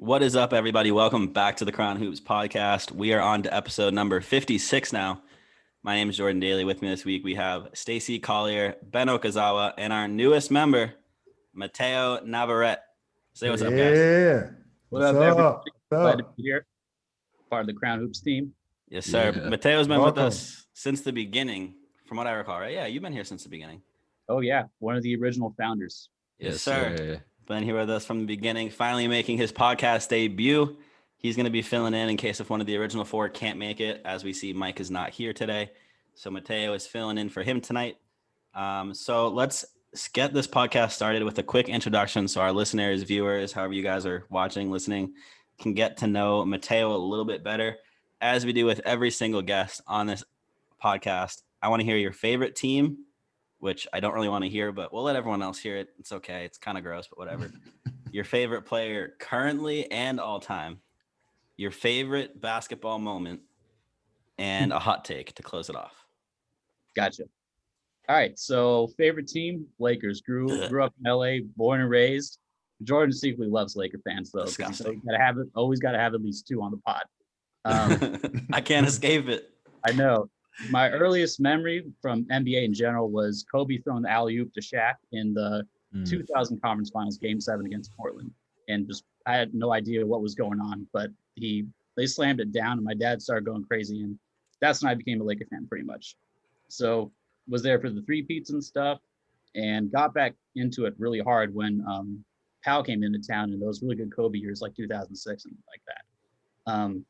What is up, everybody? Welcome back to the CrownHoops Podcast. We are on to episode number 56 now. My name is Jordan Daly. With me this week, we have Stacey Collier, Ben Okazawa, and our newest member, Mateo Navarrette. Say what's up, guys. Yeah. What's up, everybody? Glad to be here. Part of the CrownHoops team. Yes, sir. Yeah. Mateo's been Welcome. with us since the beginning, from what I recall, right? Yeah, you've been here since the beginning. Oh, yeah. One of the original founders. Yes, sir. Been here with us from the beginning, finally making his podcast debut. He's going to be filling in case if one of the original four can't make it. As we see, Mike is not here today. So Mateo is filling in for him tonight. So let's get this podcast started with a quick introduction so our listeners, viewers, however you guys are watching, listening, can get to know Mateo a little bit better. As we do with every single guest on this podcast, I want to hear your favorite team, which I don't really want to hear, but we'll let everyone else hear it. It's okay. It's kind of gross, but whatever. Your favorite player currently and all time, your favorite basketball moment, and a hot take to close it off. Gotcha. All right. So favorite team, Lakers. Grew up in LA, born and raised. Jordan secretly loves Laker fans, though. Disgusting. So always got to have at least two on the pod. I can't escape it. I know. My earliest memory from NBA in general was Kobe throwing the alley-oop to Shaq in the 2000 Conference Finals, Game 7 against Portland. And I had no idea what was going on, but they slammed it down, and my dad started going crazy. And that's when I became a Laker fan, pretty much. So was there for the three-peats and stuff, and got back into it really hard when Powell came into town in those really good Kobe years, like 2006 and like that.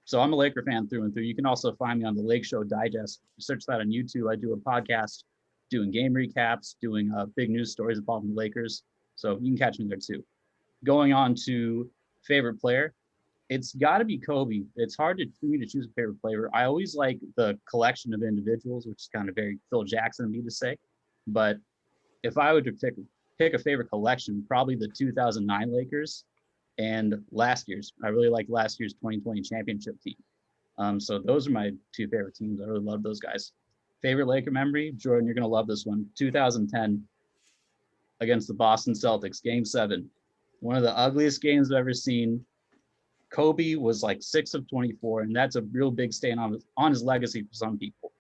So I'm a Laker fan through and through. You can also find me on the Lake Show Digest. Search that on YouTube. I do a podcast doing game recaps, doing big news stories involving the Lakers. So you can catch me there too. Going on to favorite player, it's got to be Kobe. It's hard for me to choose a favorite player. I always like the collection of individuals, which is kind of very Phil Jackson of me to say. But if I were to pick a favorite collection, probably the 2009 Lakers. And I really like last year's 2020 championship team. So those are my two favorite teams. I really love those guys. Favorite Laker memory, Jordan, you're going to love this one. 2010 against the Boston Celtics, Game 7. One of the ugliest games I've ever seen. Kobe was like 6 of 24, and that's a real big stain on his legacy for some people.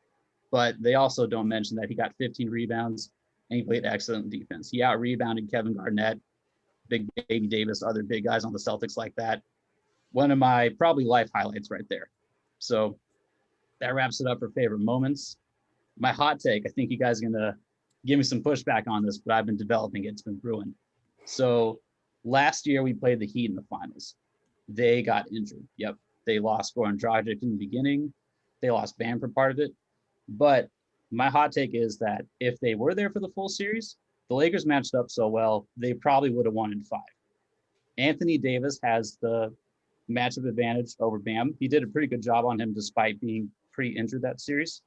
But they also don't mention that he got 15 rebounds, and he played excellent defense. He out-rebounded Kevin Garnett, Big Baby Davis, other big guys on the Celtics like that. One of my probably life highlights right there. So that wraps it up for favorite moments. My hot take, I think you guys are going to give me some pushback on this, but I've been developing it. It's been brewing. So last year we played the Heat in the finals. They got injured. Yep. They lost Goran Dragic in the beginning. They lost Bam for part of it. But my hot take is that if they were there for the full series, the Lakers matched up so well, they probably would have won in 5. Anthony Davis has the matchup advantage over Bam. He did a pretty good job on him despite being pretty injured that series.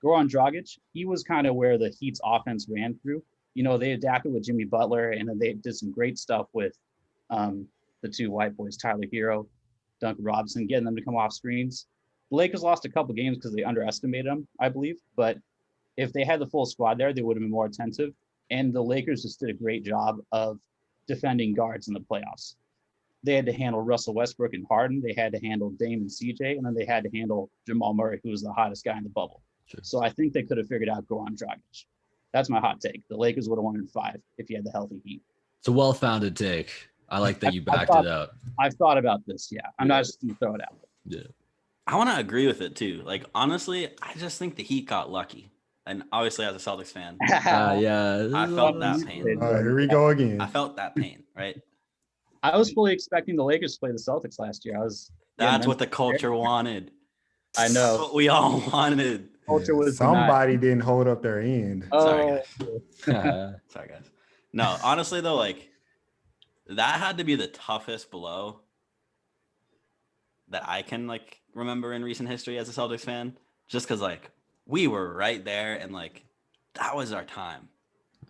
Goran Dragic, he was kind of where the Heat's offense ran through. You know, they adapted with Jimmy Butler, and then they did some great stuff with the two white boys, Tyler Hero, Duncan Robinson, getting them to come off screens. The Lakers lost a couple games because they underestimated them, I believe. But if they had the full squad there, they would have been more attentive. And the Lakers just did a great job of defending guards in the playoffs. They had to handle Russell Westbrook and Harden. They had to handle Dame and CJ, and then they had to handle Jamal Murray, who was the hottest guy in the bubble. Sure. So I think they could have figured out Goran Dragic. That's my hot take. The Lakers would have won in 5 if you had the healthy Heat. It's a well-founded take. I like that you backed it up. I've thought about this, yeah. I'm not just going to throw it out. Yeah. I want to agree with it, too. Like, honestly, I just think the Heat got lucky. And obviously, as a Celtics fan, yeah, I felt that pain. Here we go again. I felt that pain, right? I was fully expecting the Lakers to play the Celtics last year. That's what the culture wanted. I know. That's what we all wanted. Culture was Somebody didn't hold up their end. Sorry, guys. Sorry, guys. No, honestly, though, like, that had to be the toughest blow that I can, like, remember in recent history as a Celtics fan. Just because, like, we were right there, and like that was our time.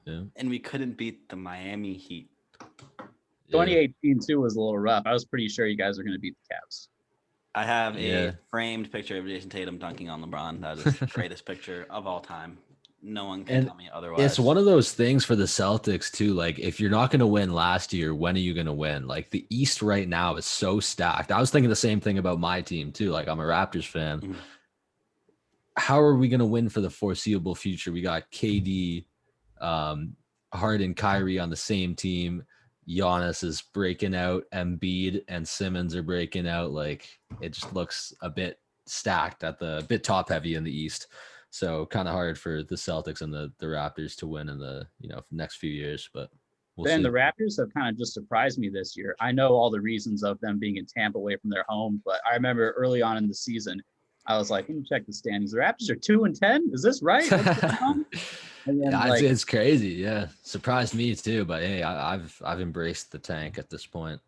Yeah. And we couldn't beat the Miami Heat. 2018 too was a little rough. I was pretty sure you guys were going to beat the Cavs. I have a framed picture of Jason Tatum dunking on LeBron. That is the greatest picture of all time. No one can And tell me otherwise. it's one of those things for the Celtics too. Like, if you're not going to win last year, when are you going to win? Like, the East right now is so stacked. I was thinking the same thing about my team too. Like, I'm a Raptors fan. Mhm. How are we going to win for the foreseeable future? We got KD, Harden, Kyrie on the same team. Giannis is breaking out. Embiid and Simmons are breaking out. Like, it just looks a bit stacked a bit top heavy in the East. So kind of hard for the Celtics and the Raptors to win in the next few years, but we'll Ben, see. the Raptors have kind of just surprised me this year. I know all the reasons of them being in Tampa away from their home, but I remember early on in the season, I was like, let me check the standings. The Raptors are 2-10. Is this right? What's going on? And then, Yeah, it's crazy. Yeah, surprised me too. But hey, I've embraced the tank at this point.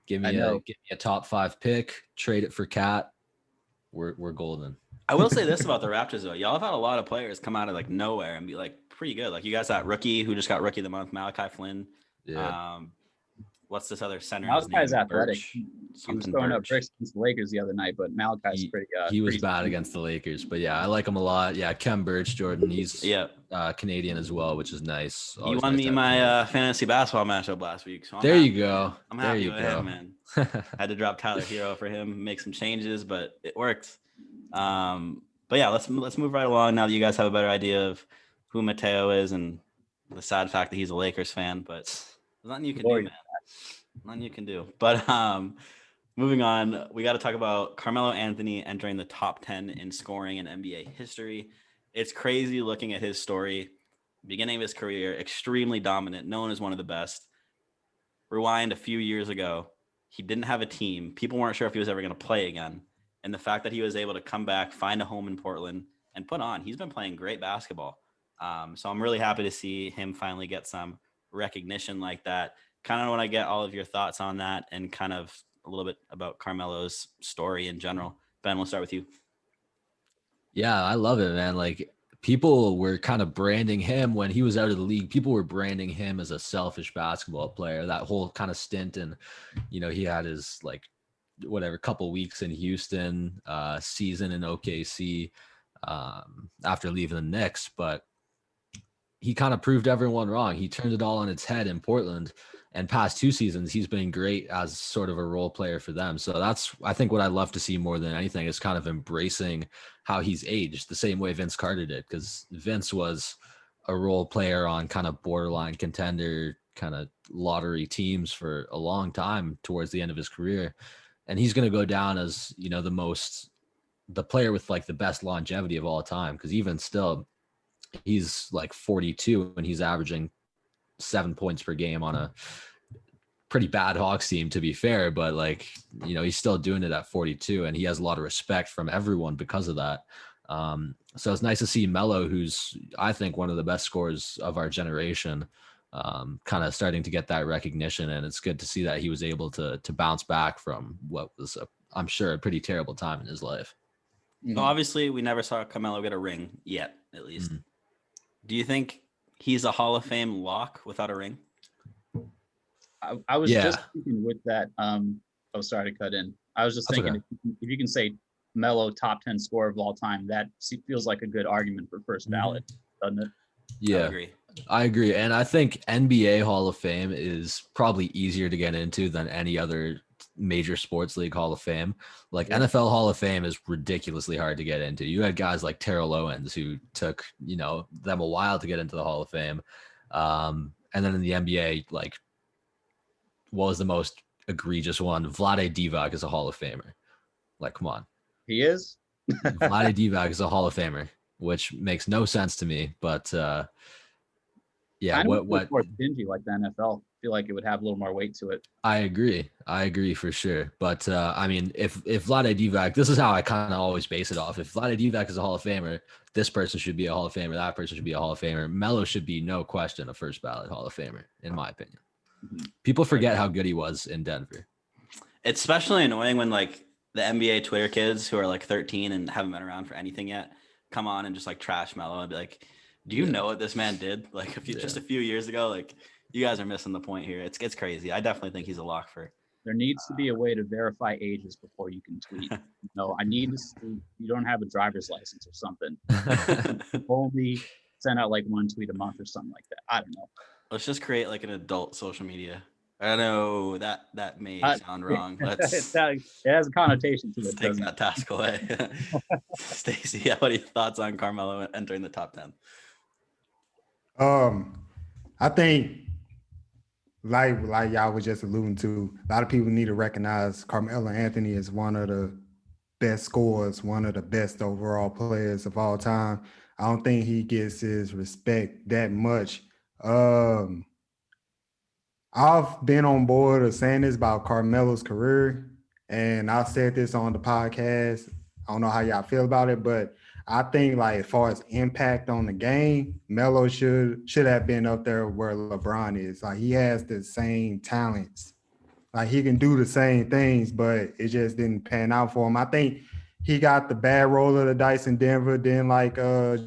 Give me a top 5 pick, trade it for Cat. We're golden. I will say this about the Raptors though. Y'all have had a lot of players come out of like nowhere and be like pretty good. Like you guys got rookie who just got rookie of the month, Malachi Flynn. Yeah. What's this other center? Malachi's athletic. Birch, He was throwing up bricks against the Lakers the other night, but Malachi's pretty. He was pretty bad against the Lakers, but yeah, I like him a lot. Yeah, Kem Birch, Jordan. He's Canadian as well, which is nice. He won me my fantasy basketball matchup last week. So there you go. I'm happy with him, man. Had to drop Tyler Hero for him, make some changes, but it worked. But yeah, let's move right along now that you guys have a better idea of who Mateo is and the sad fact that he's a Lakers fan. But there's nothing you can do, man. Nothing you can do. But moving on, we got to talk about Carmelo Anthony entering the top 10 in scoring in NBA history. It's crazy looking at his story. Beginning of his career, extremely dominant, known as one of the best. Rewind a few years ago, he didn't have a team. People weren't sure if he was ever going to play again. And the fact that he was able to come back, find a home in Portland, and put on, he's been playing great basketball. So I'm really happy to see him finally get some recognition like that. Kind of want to get all of your thoughts on that and kind of a little bit about Carmelo's story in general. Ben, we'll start with you. Yeah, I love it, man. Like, people were kind of branding him when he was out of the league. People were branding him as a selfish basketball player. That whole kind of stint, and he had his couple weeks in Houston, season in OKC after leaving the Knicks, but he kind of proved everyone wrong. He turned it all on its head in Portland, and past 2 seasons, he's been great as sort of a role player for them. So that's, I think, what I love to see more than anything is kind of embracing how he's aged the same way Vince Carter did, because Vince was a role player on kind of borderline contender, kind of lottery teams for a long time towards the end of his career. And he's going to go down as, the player with like the best longevity of all time. Cause even still, he's like 42 and he's averaging 7 points per game on a pretty bad Hawks team, to be fair. But he's still doing it at 42 and he has a lot of respect from everyone because of that. So it's nice to see Melo, who's, I think, one of the best scorers of our generation, kind of starting to get that recognition. And it's good to see that he was able to bounce back from what was, I'm sure, a pretty terrible time in his life. So obviously, we never saw Carmelo get a ring yet, at least. Do you think he's a Hall of Fame lock without a ring? I was just thinking with that. Sorry to cut in. I was just thinking, okay. if you can say Melo top 10 scorer of all time, that feels like a good argument for first ballot, doesn't it? Yeah, I agree. And I think NBA Hall of Fame is probably easier to get into than any other major sports league Hall of Fame. NFL Hall of Fame is ridiculously hard to get into. You had guys like Terrell Owens who took, them a while to get into the Hall of Fame. And then in the NBA, what was the most egregious one? Vlade Divac is a Hall of Famer. Come on. He is? Vlade Divac is a Hall of Famer, which makes no sense to me. But yeah, what more stingy like the NFL? I feel like it would have a little more weight to it. I agree for sure. But I mean, if Vlade Divac, this is how I kind of always base it off. If Vlade Divac is a Hall of Famer, this person should be a Hall of Famer. That person should be a Hall of Famer. Melo should be, no question, a first ballot Hall of Famer, in my opinion. People forget how good he was in Denver. It's especially annoying when the NBA Twitter kids who are 13 and haven't been around for anything yet come on and just trash Melo and be like, do you know what this man did? Just a few years ago, you guys are missing the point here. It's crazy. I definitely think he's a lock for. There needs to be a way to verify ages before you can tweet. I need to see you don't have a driver's license or something. Only send out like one tweet a month or something like that. I don't know. Let's just create like an adult social media. I know that may sound wrong. It Let's has a connotation to it. take Doesn't that task away. Stacey, what are your thoughts on Carmelo entering the top 10? I think like y'all was just alluding to, a lot of people need to recognize Carmelo Anthony is one of the best scorers, one of the best overall players of all time. I don't think he gets his respect that much. I've been on board of saying this about Carmelo's career, and I said this on the podcast. I don't know how y'all feel about it, but I think like as far as impact on the game, Melo should have been up there where LeBron is. Like he has the same talents. Like he can do the same things, but it just didn't pan out for him. I think he got the bad roll of the dice in Denver, then like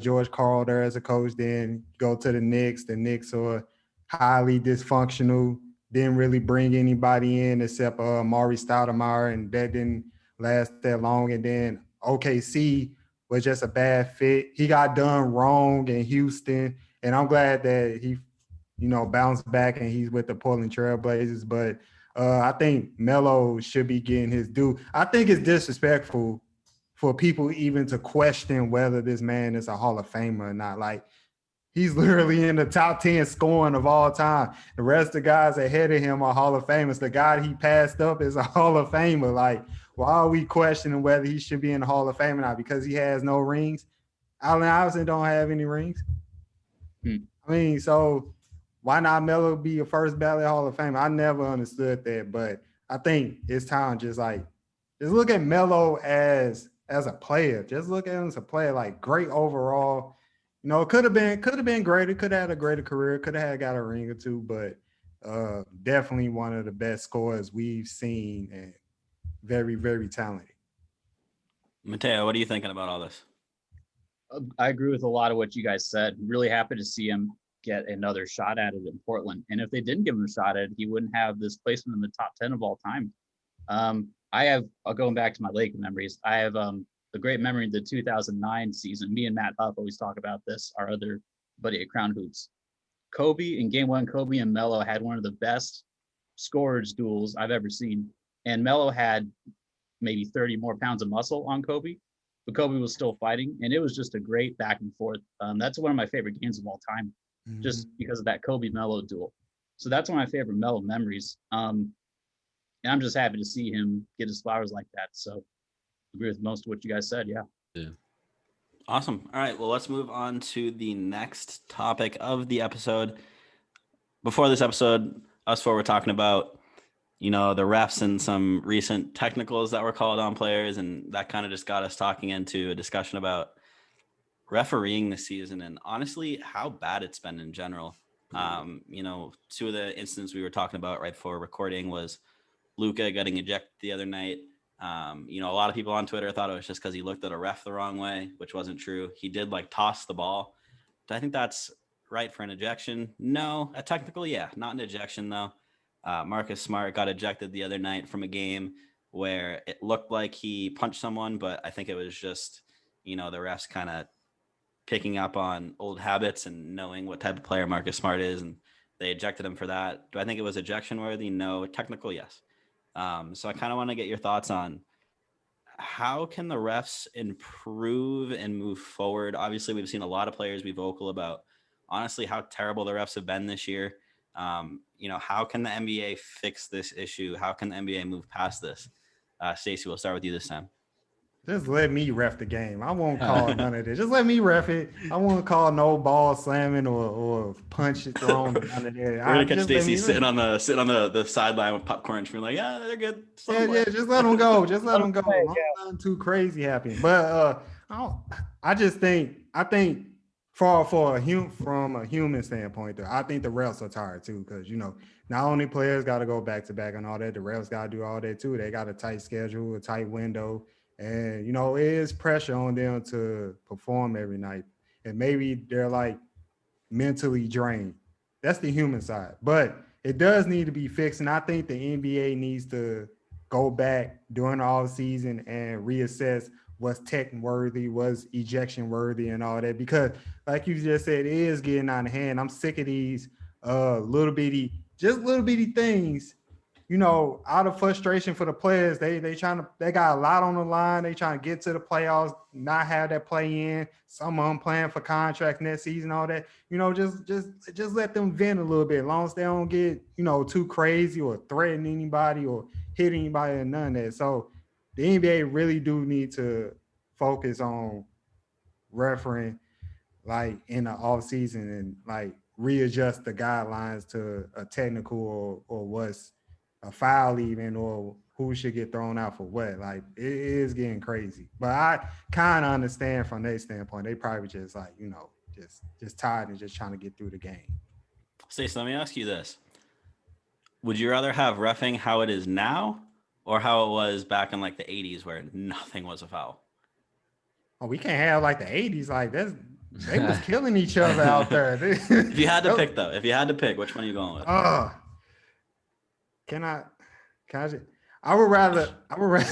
George Karl there as a coach, then go to the Knicks. The Knicks are highly dysfunctional, didn't really bring anybody in except Maury Stoudemire, and that didn't last that long. And then OKC was just a bad fit. He got done wrong in Houston, and I'm glad that he, bounced back and he's with the Portland Trail Blazers. But I think Melo should be getting his due. I think it's disrespectful for people even to question whether this man is a Hall of Famer or not. Like, he's literally in the top 10 scoring of all time. The rest of the guys ahead of him are Hall of Famers. The guy he passed up is a Hall of Famer. Like, why are we questioning whether he should be in the Hall of Fame or not? Because he has no rings? Allen Iverson don't have any rings. I mean, so why not Melo be a first ballot Hall of Fame? I never understood that, but I think it's time just look at Melo as a player. Just look at him as a player, like great overall. Could have been greater, could have had a greater career, could have got a ring or two, but definitely one of the best scorers we've seen and very, very talented. Mateo, what are you thinking about all this? I agree with a lot of what you guys said. Really happy to see him get another shot at it in Portland. And if they didn't give him a shot at it, he wouldn't have this placement in the top 10 of all time. Going back to my Laker memories, I have a great memory of the 2009 season. Me and Matt Huff always talk about this, our other buddy at Crown Hoops. In game one, Kobe and Melo had one of the best scorers duels I've ever seen. And Melo had maybe 30 more pounds of muscle on Kobe, but Kobe was still fighting. And it was just a great back and forth. That's one of my favorite games of all time, just because of that Kobe-Melo duel. So that's one of my favorite Melo memories. And I'm just happy to see him get his flowers like that. So I agree with most of what you guys said. Yeah. Awesome. All right. Well, let's move on to the next topic of the episode. Before this episode, us four were talking about, the refs and some recent technicals that were called on players. And that kind of just got us talking into a discussion about refereeing this season and honestly how bad it's been in general. Two of the incidents we were talking about right before recording was Luka getting ejected the other night. A lot of people on Twitter thought it was just because he looked at a ref the wrong way, which wasn't true. He did toss the ball. Do I think that's right for an ejection? No. A technical, yeah. Not an ejection, though. Marcus Smart got ejected the other night from a game where it looked like he punched someone, but I think it was just, the refs kind of picking up on old habits and knowing what type of player Marcus Smart is, and they ejected him for that. Do I think it was ejection worthy? No. Technical, yes. So I kind of want to get your thoughts on how can the refs improve and move forward? Obviously, we've seen a lot of players be vocal about honestly how terrible the refs have been this year. How can the NBA fix this issue? How can the NBA move past this? Stacey, we'll start with you this time. Just let me ref the game. I won't call none of this. Just let me ref it. I won't call no ball slamming or punch it thrown. None of that. We're gonna catch Stacey sitting on the sideline with popcorn and like, yeah, they're good. Just let them go. Just let them go. Nothing too crazy happening. But I think from a human standpoint, though, I think the refs are tired too, because not only players got to go back to back and all that, the refs got to do all that too. They got a tight schedule, a tight window. And, it is pressure on them to perform every night. And maybe they're mentally drained. That's the human side. But it does need to be fixed. And I think the NBA needs to go back during the off season and reassess what's tech worthy, what's ejection worthy, and all that. Because, like you just said, it is getting out of hand. I'm sick of these little bitty things. You know, out of frustration for the players, they got a lot on the line. They trying to get to the playoffs, not have that play in. Some of them playing for contract next season, all that. You know, just let them vent a little bit, as long as they don't get, you know, too crazy or threaten anybody or hit anybody or none of that. So the NBA really do need to focus on refereeing like in the off season and like readjust the guidelines to a technical or what's a foul even, or who should get thrown out for what. Like, it is getting crazy. But I kind of understand from their standpoint. They probably just like, you know, just tired and just trying to get through the game. Stacey, let me ask you this. Would you rather have reffing how it is now or how it was back in like the 80s where nothing was a foul? Oh, we can't have like the 80s like this. They was killing each other out there. If you had to pick, though, which one are you going with? Can I just, I would rather have the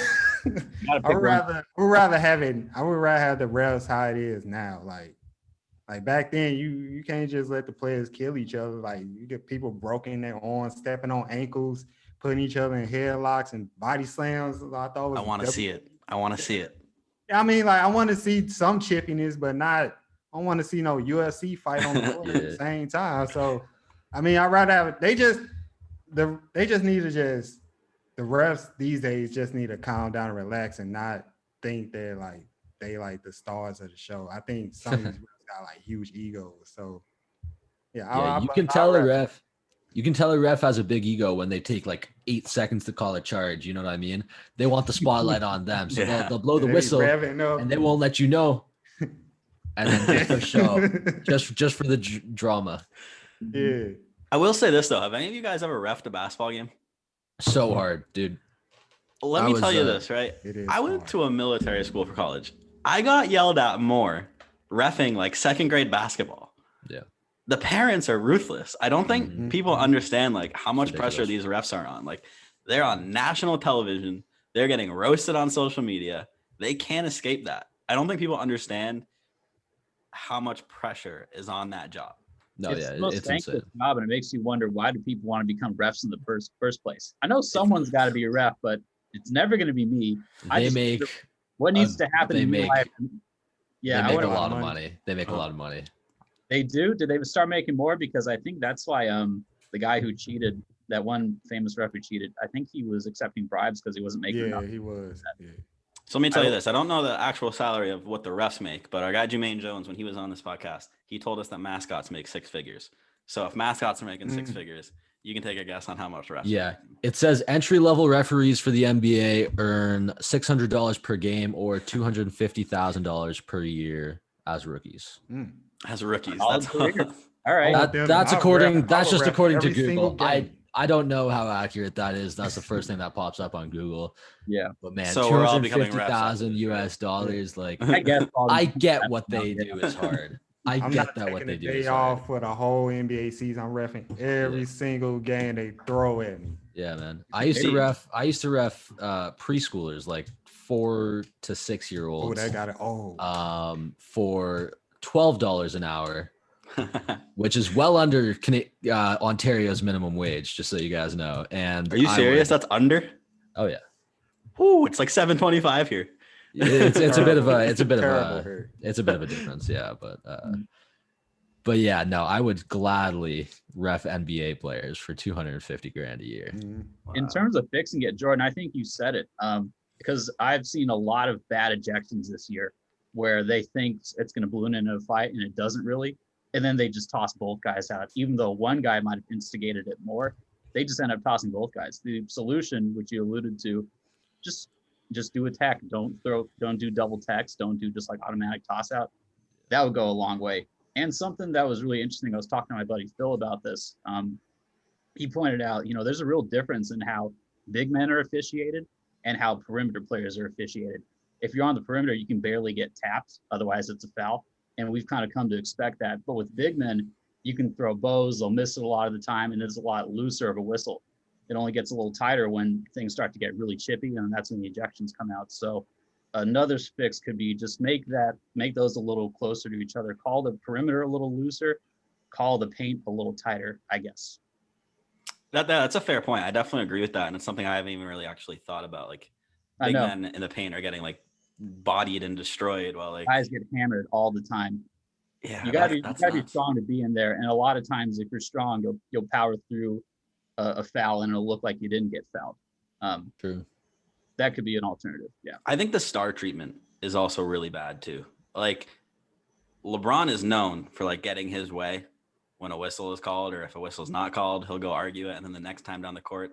refs how it is now. Like back then, you can't just let the players kill each other. Like, you get people broken their arms, stepping on ankles, putting each other in headlocks and body slams. I want to see it. I mean, like, I want to see some chippiness, but not. I don't want to see no UFC fight on the floor at the same time. So, I mean, I'd rather have it. They just need to the refs these days just need to calm down and relax and not think they like the stars of the show. I think some of these refs got like huge egos. So you can tell a ref has a big ego when they take like 8 seconds to call a charge. You know what I mean? They want the spotlight on them, so they'll blow the whistle and they won't let you know. And then just for show, just for the drama. Yeah. I will say this though: have any of you guys ever reffed a basketball game? So hard, dude. Let me tell you this, right? I went to a military school for college. I got yelled at more reffing like second grade basketball. Yeah. The parents are ruthless. I don't think people understand like how much pressure these refs are on. Like, they're on national television. They're getting roasted on social media. They can't escape that. I don't think people understand how much pressure is on that job. No, it's the most thankless job, and it makes you wonder, why do people want to become refs in the first place? I know someone's got to be a ref, but it's never going to be me. What needs to happen in my life? Yeah, they make a lot of money. They make a lot of money. They do? Did they start making more? Because I think that's why the guy who cheated, that one famous ref who cheated, I think he was accepting bribes because he wasn't making enough. Yeah, he was. Yeah. So let me tell you this. I don't know the actual salary of what the refs make, but our guy Jermaine Jones, when he was on this podcast, he told us that mascots make 6 figures. So if mascots are making 6 figures, you can take a guess on how much refs. Yeah. It says entry-level referees for the NBA earn $600 per game or $250,000 per year as rookies. As rookies. That's all right. That's just according to Google. I don't know how accurate that is. That's the first thing that pops up on Google. Yeah. But man, so $250,000 US dollars. Like, I get what they do is hard. I'm get that what they do is hard. Off for the whole NBA season. I'm reffing every single game they throw at me. Yeah, man. I used to ref preschoolers, like 4 to 6 year olds. Oh, they got it. For $12 an hour. Which is well under Ontario's minimum wage, just so you guys know. And are you serious? That's under? Oh yeah. Ooh, it's like $7.25 here. It's a bit of a difference, yeah. But yeah, no, I would gladly ref NBA players for $250,000 a year. Wow. In terms of fixing it, Jordan, I think you said it. Because I've seen a lot of bad ejections this year where they think it's going to balloon into a fight and it doesn't really. And then they just toss both guys out. Even though one guy might have instigated it more, they just end up tossing both guys. The solution, which you alluded to, just do a tech. Don't do double techs. Don't do just like automatic toss out. That would go a long way. And something that was really interesting, I was talking to my buddy Phil about this. He pointed out, there's a real difference in how big men are officiated and how perimeter players are officiated. If you're on the perimeter, you can barely get tapped. Otherwise, it's a foul. And we've kind of come to expect that. But with big men, you can throw bows, they'll miss it a lot of the time, and it's a lot looser of a whistle. It only gets a little tighter when things start to get really chippy, and that's when the ejections come out. So another fix could be just make those a little closer to each other. Call the perimeter a little looser. Call the paint a little tighter, I guess. That's a fair point. I definitely agree with that, and it's something I haven't even really actually thought about. Like, big men in the paint are getting like bodied and destroyed, while like guys get hammered all the time. Yeah, you gotta be strong to be in there. And a lot of times, if you're strong, you'll power through a foul, and it'll look like you didn't get fouled. True. That could be an alternative. Yeah. I think the star treatment is also really bad too. Like, LeBron is known for like getting his way when a whistle is called, or if a whistle is not called, he'll go argue it, and then the next time down the court,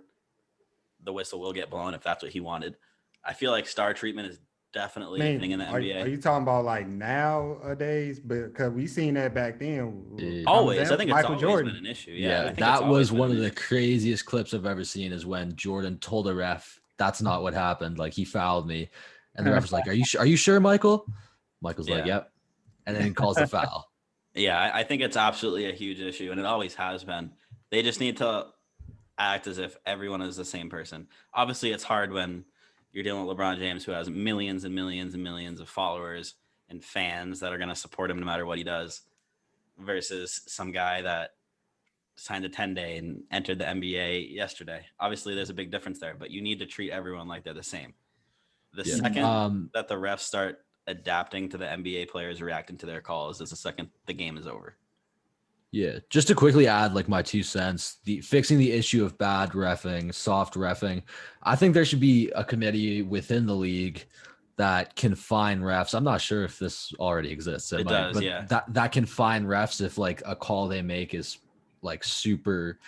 the whistle will get blown if that's what he wanted. I feel like star treatment is definitely a thing in the NBA. Are you talking about like nowadays? Because we seen that back then. Always. I think it's Michael always Jordan. been an issue. Yeah, that was one of the craziest clips I've ever seen, is when Jordan told a ref, that's not what happened. Like, he fouled me. And the ref was like, are you sure, Michael? Michael's like, yep. And then he calls the foul. Yeah, I think it's absolutely a huge issue, and it always has been. They just need to act as if everyone is the same person. Obviously, it's hard when you're dealing with LeBron James, who has millions and millions and millions of followers and fans that are going to support him no matter what he does, versus some guy that signed a 10-day and entered the NBA yesterday. Obviously, there's a big difference there, but you need to treat everyone like they're the same. The second that the refs start adapting to the NBA players reacting to their calls is the second the game is over. Yeah, just to quickly add like my 2 cents, fixing the issue of bad reffing, soft reffing. I think there should be a committee within the league that can fine refs. I'm not sure if this already exists. It does, but yeah. That can fine refs if like a call they make is like super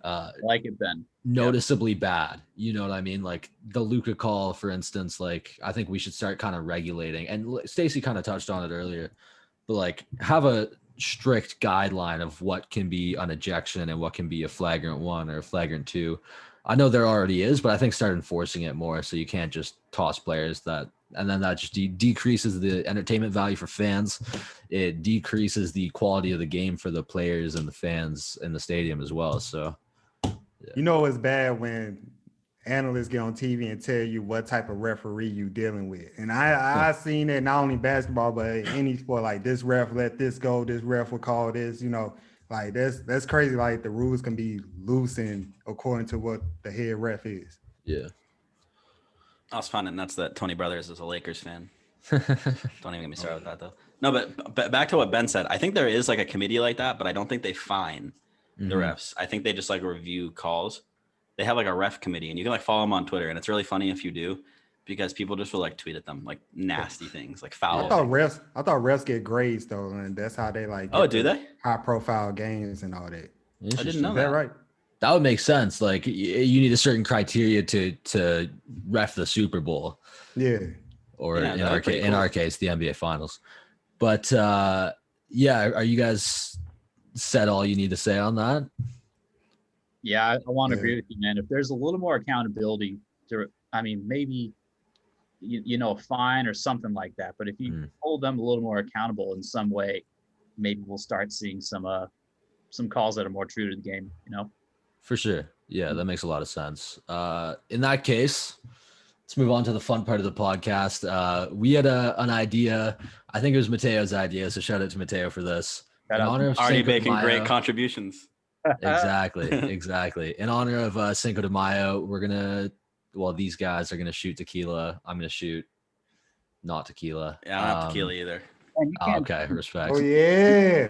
like it, Ben. Noticeably bad. You know what I mean? Like the Luka call, for instance, like I think we should start kind of regulating, and Stacey kind of touched on it earlier, but like have a strict guideline of what can be an ejection and what can be a flagrant 1 or a flagrant 2. I know there already is, but I think start enforcing it more, so you can't just toss players that, and then that just decreases the entertainment value for fans. It decreases the quality of the game for the players and the fans in the stadium as well. So you know, it's bad when analysts get on TV and tell you what type of referee you dealing with. And I seen it not only basketball, but any sport. Like, this ref let this go, this ref will call this, you know, like that's crazy. Like, the rules can be loosened according to what the head ref is. Yeah. I was finding nuts that Tony Brothers is a Lakers fan. Don't even get me started with that though. No, but back to what Ben said. I think there is like a committee like that, but I don't think they fine the refs. I think they just like review calls. They have like a ref committee, and you can like follow them on Twitter, and it's really funny if you do, because people just will like tweet at them like nasty things, like foul. I thought refs get grades though, and that's how they like. Oh, do they? High profile games and all that. I didn't know Is that right? That would make sense. Like you need a certain criteria to ref the Super Bowl. Yeah. Or in our case, the NBA Finals. But are you guys said all you need to say on that? Yeah, I want to agree with you, man. If there's a little more accountability, maybe a fine or something like that. But if you hold them a little more accountable in some way, maybe we'll start seeing some calls that are more true to the game. You know. For sure. Yeah, that makes a lot of sense. In that case, let's move on to the fun part of the podcast. We had an idea. I think it was Mateo's idea, so shout out to Mateo for this. In honor of already making great contributions. Exactly. In honor of Cinco de Mayo, these guys are gonna shoot tequila. I'm gonna shoot not tequila. Yeah, I don't have tequila either. Okay, respect. Oh yeah.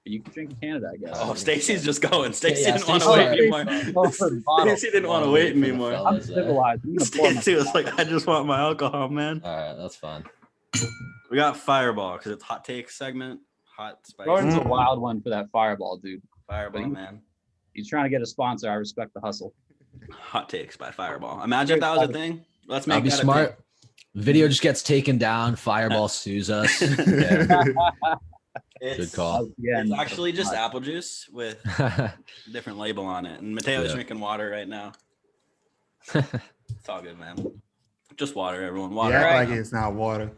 You can drink in Canada, I guess. Oh, Stacey's just going. Stacey didn't want to wait anymore. Stacey didn't want to wait anymore. I'm civilized. Stacey was like, I just want my alcohol, man. All right, that's fine. We got Fireball because it's hot take segment. Hot spice. Jordan's a wild one for that Fireball, dude. Fireball, man. He's trying to get a sponsor. I respect the hustle. Hot takes by Fireball. Imagine if that was a thing. Let's make that smart. Video just gets taken down. Fireball sues us. Yeah. Good call. It's actually just apple juice with a different label on it. And Mateo's drinking water right now. It's all good, man. Just water, everyone. Water. Yeah, like it's not water.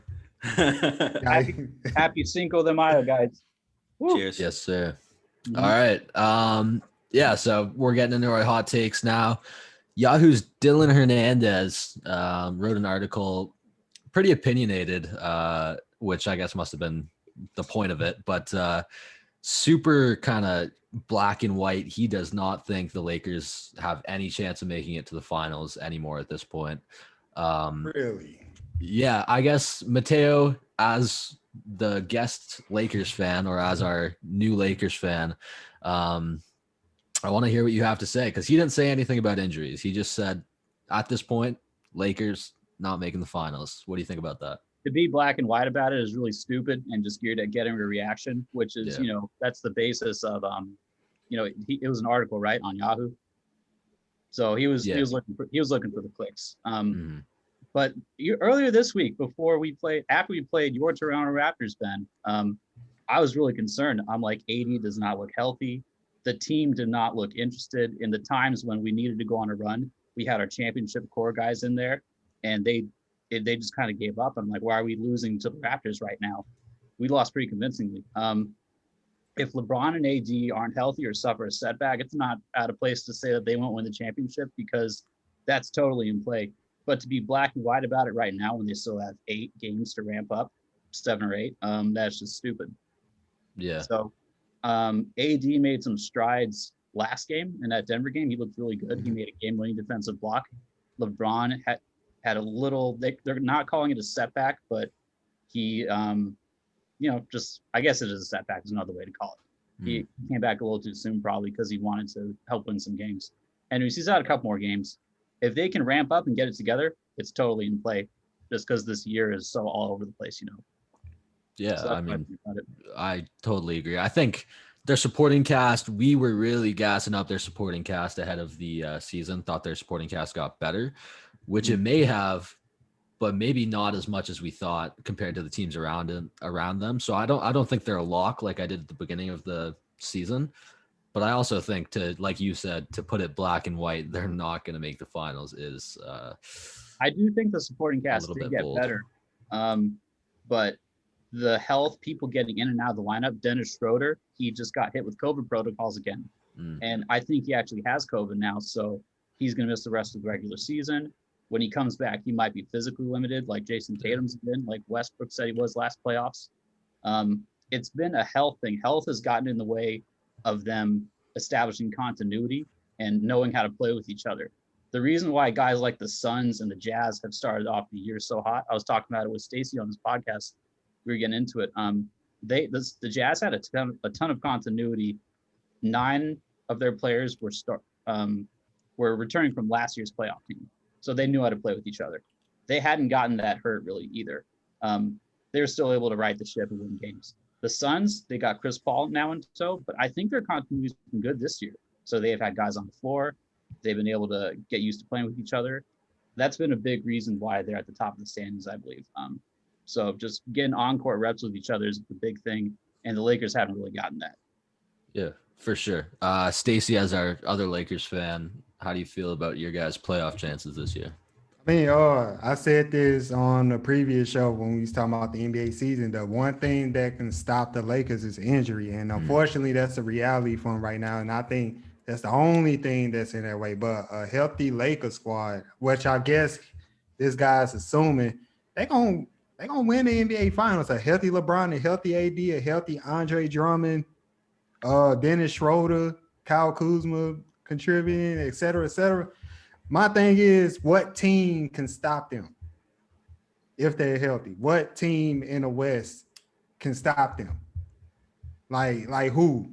Happy Cinco de Mayo, guys. Woo. Cheers. Yes, sir. All right. So we're getting into our hot takes now. Yahoo's Dylan Hernandez wrote an article, pretty opinionated, which I guess must have been the point of it, but super kind of black and white. He does not think the Lakers have any chance of making it to the finals anymore at this point. Really? Yeah, I guess Mateo, as the guest Lakers fan or as our new Lakers fan, I want to hear what you have to say, because he didn't say anything about injuries. He just said, at this point, Lakers not making the finals. What do you think about that? To be black and white about it is really stupid and just geared at getting a reaction, which is, Yeah. That's the basis of, it was an article, right, on Yahoo. So he was looking for the clicks. But earlier this week, after we played your Toronto Raptors, Ben, I was really concerned. I'm like, AD does not look healthy. The team did not look interested. In the times when we needed to go on a run, we had our championship core guys in there, and they just kind of gave up. I'm like, why are we losing to the Raptors right now? We lost pretty convincingly. If LeBron and AD aren't healthy or suffer a setback, it's not out of place to say that they won't win the championship, because that's totally in play. But to be black and white about it right now when they still have 8 games to ramp up, 7 or 8, that's just stupid. Yeah. So AD made some strides last game in that Denver game. He looked really good. He made a game-winning defensive block. LeBron had a little, they're not calling it a setback, but he, just, I guess it is a setback is another way to call it. He came back a little too soon, probably because he wanted to help win some games. Anyways, he's out a couple more games. If they can ramp up and get it together, it's totally in play, just because this year is so all over the place, Yeah, So I mean, I totally agree. I think their supporting cast, we were really gassing up their supporting cast ahead of the season, thought their supporting cast got better, which it may have, but maybe not as much as we thought compared to the teams around them. So I don't think they're a lock like I did at the beginning of the season. But I also think, to, like you said, to put it black and white, they're not going to make the finals is I do think the supporting cast did get bold. better. But the health, people getting in and out of the lineup, Dennis Schroeder, he just got hit with COVID protocols again. And I think he actually has COVID now. So he's going to miss the rest of the regular season. When he comes back, he might be physically limited, like Jason Tatum's been, like Westbrook said he was last playoffs. It's been a health thing. Health has gotten in the way of them establishing continuity and knowing how to play with each other. The reason why guys like the Suns and the Jazz have started off the year so hot, I was talking about it with Stacey on this podcast. We were getting into it. The Jazz had a ton of continuity. 9 of their players were returning from last year's playoff team, so they knew how to play with each other. They hadn't gotten that hurt really either. They were still able to right the ship and win games. The Suns, they got Chris Paul now and so, but I think their continuity's been good this year. So they have had guys on the floor. They've been able to get used to playing with each other. That's been a big reason why they're at the top of the standings, I believe. So just getting on-court reps with each other is the big thing, and the Lakers haven't really gotten that. Yeah, for sure. Stacey, as our other Lakers fan, how do you feel about your guys' playoff chances this year? I mean, I said this on the previous show when we was talking about the NBA season. The one thing that can stop the Lakers is injury, and unfortunately, that's the reality for them right now. And I think that's the only thing that's in that way. But a healthy Lakers squad, which I guess this guy's assuming, they're gonna win the NBA Finals. A healthy LeBron, a healthy AD, a healthy Andre Drummond, Dennis Schroeder, Kyle Kuzma contributing, et cetera, et cetera. My thing is, what team can stop them if they're healthy? What team in the West can stop them? Like who?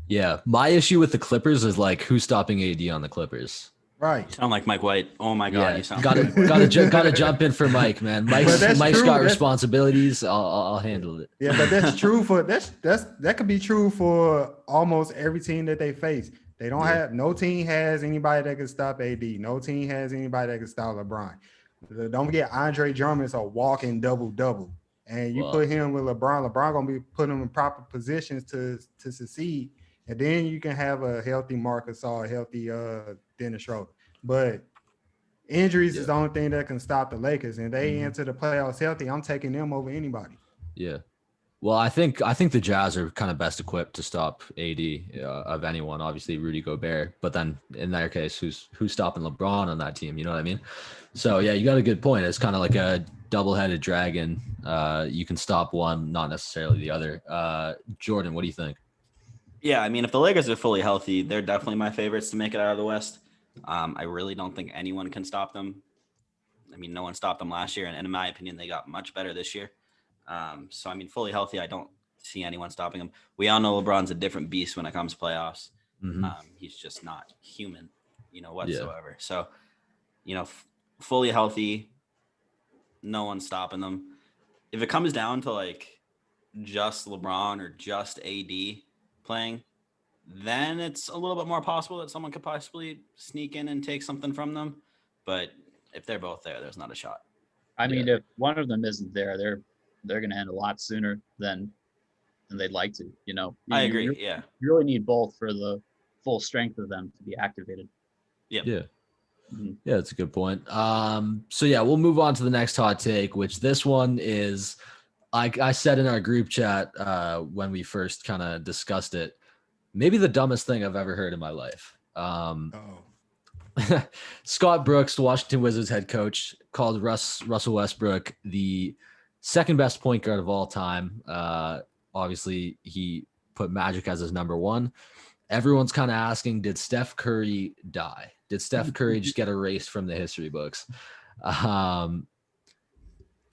Yeah, my issue with the Clippers is like, who's stopping AD on the Clippers? Right. You sound like Mike White. Oh my God, you sound gotta jump in for Mike, man. Mike's got responsibilities. I'll handle it. Yeah, but that's true for that could be true for almost every team that they face. They don't have no team has anybody that can stop AD. No team has anybody that can stop LeBron. Don't forget, Andre Drummond's a walking double-double. And you put him with LeBron gonna be putting him in proper positions to succeed. And then you can have a healthy Marcus or a healthy Dennis Schroeder. But injuries is the only thing that can stop the Lakers. And they enter the playoffs healthy. I'm taking them over anybody. Yeah. Well, I think the Jazz are kind of best equipped to stop AD of anyone. Obviously, Rudy Gobert, but then in their case, who's stopping LeBron on that team? You know what I mean? So yeah, you got a good point. It's kind of like a double-headed dragon. You can stop one, not necessarily the other. Jordan, what do you think? Yeah, I mean, if the Lakers are fully healthy, they're definitely my favorites to make it out of the West. I really don't think anyone can stop them. I mean, no one stopped them last year, and in my opinion, they got much better this year. So, I mean, fully healthy, I don't see anyone stopping them. We all know LeBron's a different beast when it comes to playoffs. Mm-hmm. He's just not human, whatsoever. Yeah. So, fully healthy, no one's stopping them. If it comes down to like just LeBron or just AD playing, then it's a little bit more possible that someone could possibly sneak in and take something from them. But if they're both there, there's not a shot. I mean, if one of them isn't there, they're going to end a lot sooner than they'd like to. I agree. You really need both for the full strength of them to be activated. Yep. Yeah. Mm-hmm. Yeah, that's a good point. So yeah, we'll move on to the next hot take, which this one is, like I said in our group chat when we first kind of discussed it, maybe the dumbest thing I've ever heard in my life. Scott Brooks, the Washington Wizards head coach, called Russell Westbrook the second best point guard of all time. Obviously, he put Magic as his number one. Everyone's kind of asking, did Steph Curry die? Did Steph Curry just get erased from the history books? But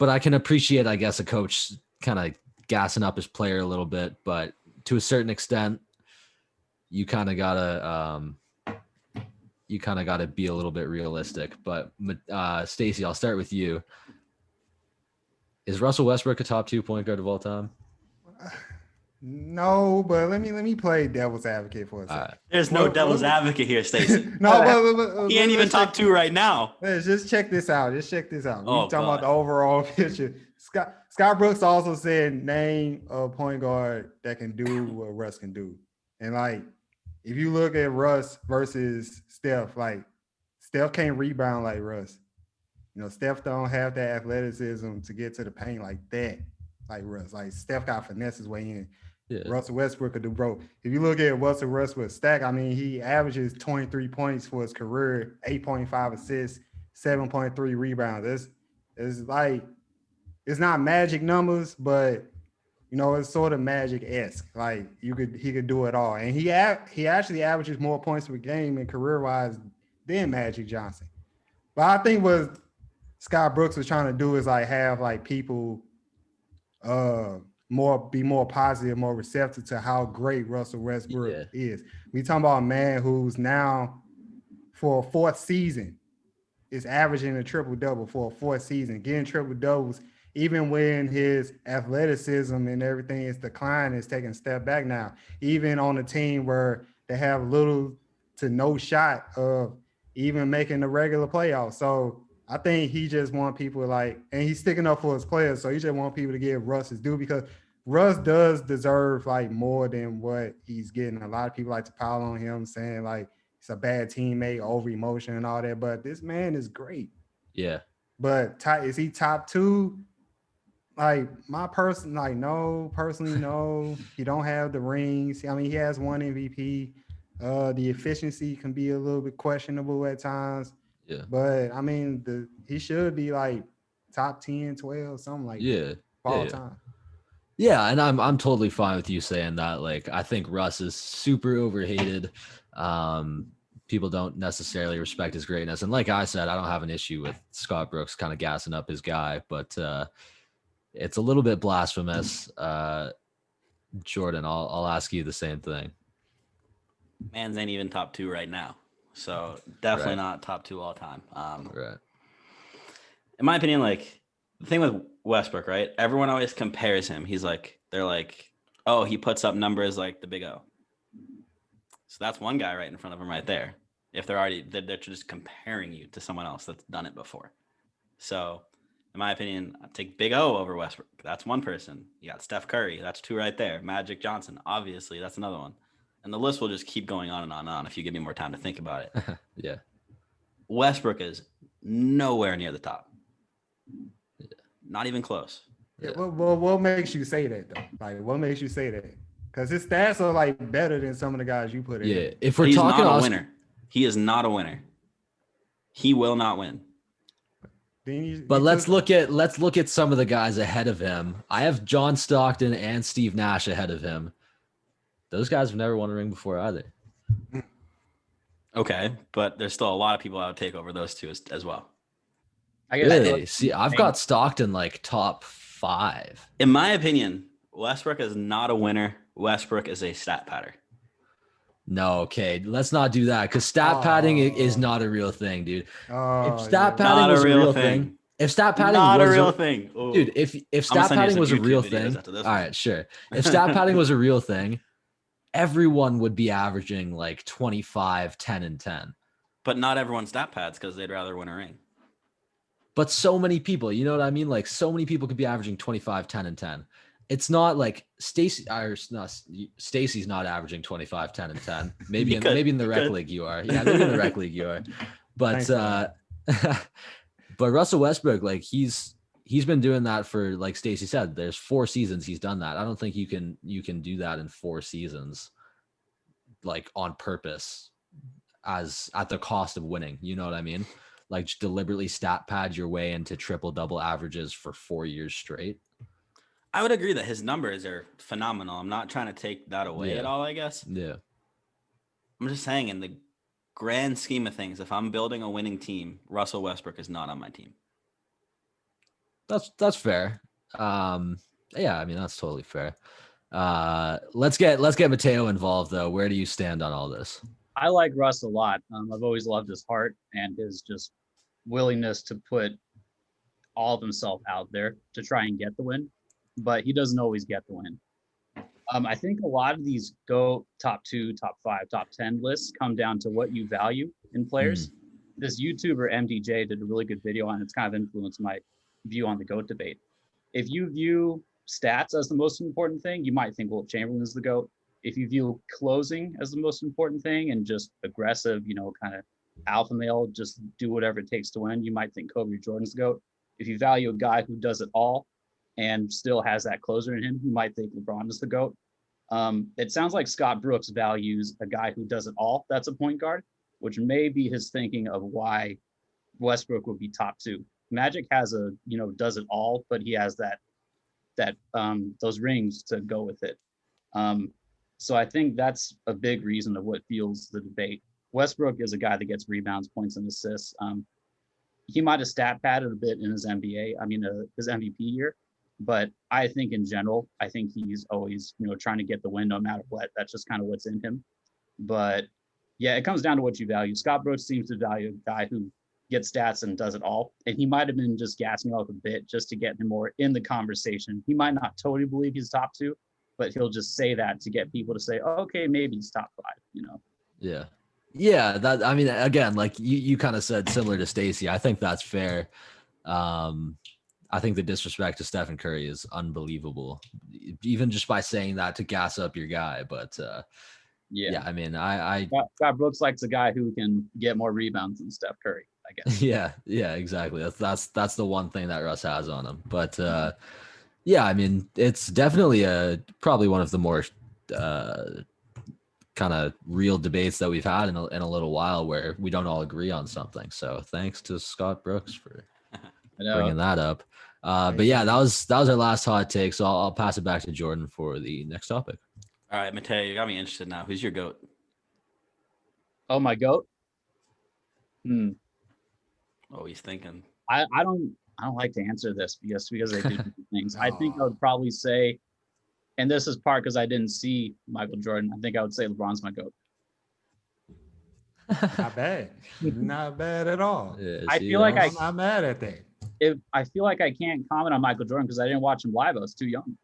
I can appreciate, I guess, a coach kind of gassing up his player a little bit. But to a certain extent, you kind of gotta be a little bit realistic. But Stacey, I'll start with you. Is Russell Westbrook a top 2 point guard of all time? No, but let me play devil's advocate for a second. Right. There's no devil's advocate here, Stacey. No, he ain't even top 2 right now. Let's just check this out. We're talking God. about the overall picture. Scott Brooks also said name a point guard that can do what Russ can do. And like, if you look at Russ versus Steph, like Steph can't rebound like Russ. Steph don't have that athleticism to get to the paint like that, like Russ. Like Steph got finesse his way in. Yeah. Russell Westbrook could do bro. If you look at Russell Westbrook's stack, I mean, he averages 23 points for his career, 8.5 assists, 7.3 rebounds. It's like, it's not magic numbers, but it's sort of Magic-esque. Like he could do it all. And he actually averages more points per game in career-wise than Magic Johnson. But I think what Scott Brooks was trying to do is like have like people be more positive, more receptive to how great Russell Westbrook is. We talking about a man who's now for a fourth season is averaging a triple-double for a fourth season, getting triple-doubles, even when his athleticism and everything is declining, is taking a step back now, even on a team where they have little to no shot of even making the regular playoffs. So I think he just want people and he's sticking up for his players. So he just want people to give Russ his due, because Russ does deserve like more than what he's getting. A lot of people like to pile on him saying like he's a bad teammate, over emotion and all that. But this man is great. Yeah. But is he top 2? Like no. He don't have the rings. I mean, he has one MVP. The efficiency can be a little bit questionable at times. Yeah. But I mean, he should be like top 10, 12, something like that. All time. Yeah, and I'm totally fine with you saying that. Like, I think Russ is super overhated. People don't necessarily respect his greatness. And like I said, I don't have an issue with Scott Brooks kind of gassing up his guy, but it's a little bit blasphemous. Jordan, I'll ask you the same thing. Man's ain't even top 2 right now. So definitely not top 2 all time. Right. In my opinion, like the thing with Westbrook, right? Everyone always compares him. They're like, oh, he puts up numbers like the Big O. So that's one guy right in front of him right there. If they're just comparing you to someone else that's done it before. So in my opinion, I'd take Big O over Westbrook. That's one person. You got Steph Curry. That's 2 right there. Magic Johnson, obviously, that's another one. And the list will just keep going on and on and on if you give me more time to think about it. Yeah. Westbrook is nowhere near the top. Yeah. Not even close. Yeah, what makes you say that though? Like, what makes you say that? Because his stats are like better than some of the guys you put in. Yeah, if we're He's talking not a winner. He is not a winner. He will not win. But let's look at some of the guys ahead of him. I have John Stockton and Steve Nash ahead of him. Those guys have never won a ring before either. Okay, but there's still a lot of people I would take over those two as well. I guess Really? See, I've got Stockton like top 5. In my opinion, Westbrook is not a winner. Westbrook is a stat padder. No, okay. Let's not do that because stat padding is not a real thing, dude. If stat padding was a real thing. If stat padding not was a real thing. Ooh. Dude, if stat padding was a real thing, all right, sure. If stat padding was a real thing, everyone would be averaging like 25, 10, and 10. But not everyone stat pads because they'd rather win a ring. But so many people, you know what I mean? Like so many people could be averaging 25, 10, and 10. It's not like Stacey's not averaging 25, 10, and 10. Maybe in the rec league you are. Yeah, maybe in the rec league you are. But but Russell Westbrook, like he's been doing that for, like Stacey said, there's 4 seasons he's done that. I don't think you can do that in 4 seasons, like on purpose, as at the cost of winning. You know what I mean? Like just deliberately stat pad your way into triple double averages for 4 years straight. I would agree that his numbers are phenomenal. I'm not trying to take that away at all, I guess. Yeah. I'm just saying, in the grand scheme of things, if I'm building a winning team, Russell Westbrook is not on my team. That's fair. Yeah, I mean that's totally fair. Let's get Mateo involved though. Where do you stand on all this? I like Russ a lot. I've always loved his heart and his just willingness to put all of himself out there to try and get the win, but he doesn't always get the win. I think a lot of these go top 2, top 5, top 10 lists come down to what you value in players. This YouTuber MDJ did a really good video on it. It's kind of influenced my view on the GOAT debate. If you view stats as the most important thing, you might think, well, Chamberlain is the GOAT. If you view closing as the most important thing and just aggressive, kind of alpha male, just do whatever it takes to win, you might think Kobe or Jordan's the GOAT. If you value a guy who does it all and still has that closer in him, you might think LeBron is the GOAT. It sounds like Scott Brooks values a guy who does it all. That's a point guard, which may be his thinking of why Westbrook would be top 2. Magic has does it all, but he has that those rings to go with it. So I think that's a big reason of what fuels the debate. Westbrook is a guy that gets rebounds, points, and assists. He might have stat padded a bit in his his MVP year, but I think in general, I think he's always, trying to get the win no matter what. That's just kind of what's in him. But yeah, it comes down to what you value. Scott Brooks seems to value a guy who gets stats and does it all. And he might have been just gassing off a bit just to get him more in the conversation. He might not totally believe he's top 2, but he'll just say that to get people to say, oh, okay, maybe he's top 5, Yeah. Yeah. That, I mean, again, like you kind of said, similar to Stacey, I think that's fair. I think the disrespect to Stephen Curry is unbelievable, even just by saying that to gas up your guy. But yeah, I mean, Scott Brooks likes a guy who can get more rebounds than Steph Curry, I guess. Yeah, exactly. That's the one thing that Russ has on him. But yeah, I mean, it's definitely probably one of the more kind of real debates that we've had in a little while where we don't all agree on something. So thanks to Scott Brooks for bringing that up. But yeah, that was our last hot take. So I'll pass it back to Jordan for the next topic. All right, Mateo, you got me interested now. Who's your GOAT? Oh, my GOAT? Oh, he's thinking. I don't like to answer this because they do different things. I think I would probably say, and this is part because I didn't see Michael Jordan, I think I would say LeBron's my GOAT. Not bad. Not bad at all. Yeah, I feel like I'm not mad at that. I feel like I can't comment on Michael Jordan because I didn't watch him live. I was too young.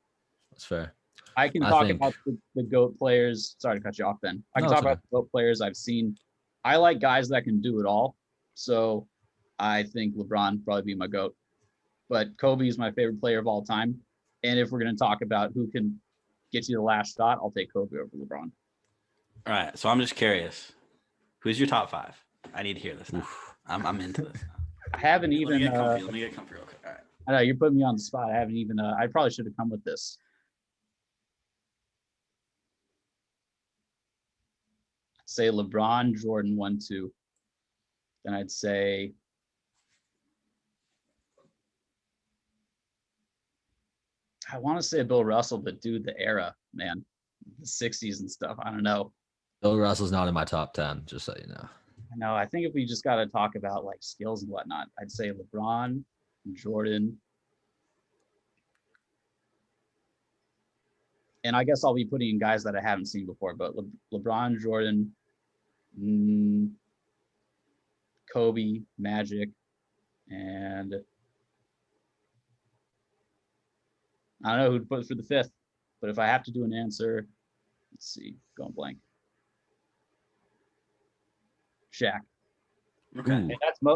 That's fair. I can talk about the GOAT players. Sorry to cut you off, Ben. I can talk about the GOAT players I've seen. I like guys that can do it all. So I think LeBron would probably be my GOAT. But Kobe is my favorite player of all time. And if we're going to talk about who can get you the last shot, I'll take Kobe over LeBron. All right. So I'm just curious. Who's your top 5? I need to hear this now. I'm into this now. I haven't even. Let me get comfy real quick. All right. I know you're putting me on the spot. I haven't even. I probably should have come with this. I'd say LeBron, Jordan, 1-2. Then I'd say I want to say Bill Russell, but dude, the era, man, the 60s and stuff. I don't know. Bill Russell's not in my top 10, just so you know. I know. I think if we just got to talk about like skills and whatnot, I'd say LeBron, Jordan, and I guess I'll be putting in guys that I haven't seen before, but LeBron, Jordan, Kobe, Magic, and I don't know who'd put for the fifth, but if I have to do an answer, let's see, going blank. Shaq. Okay. And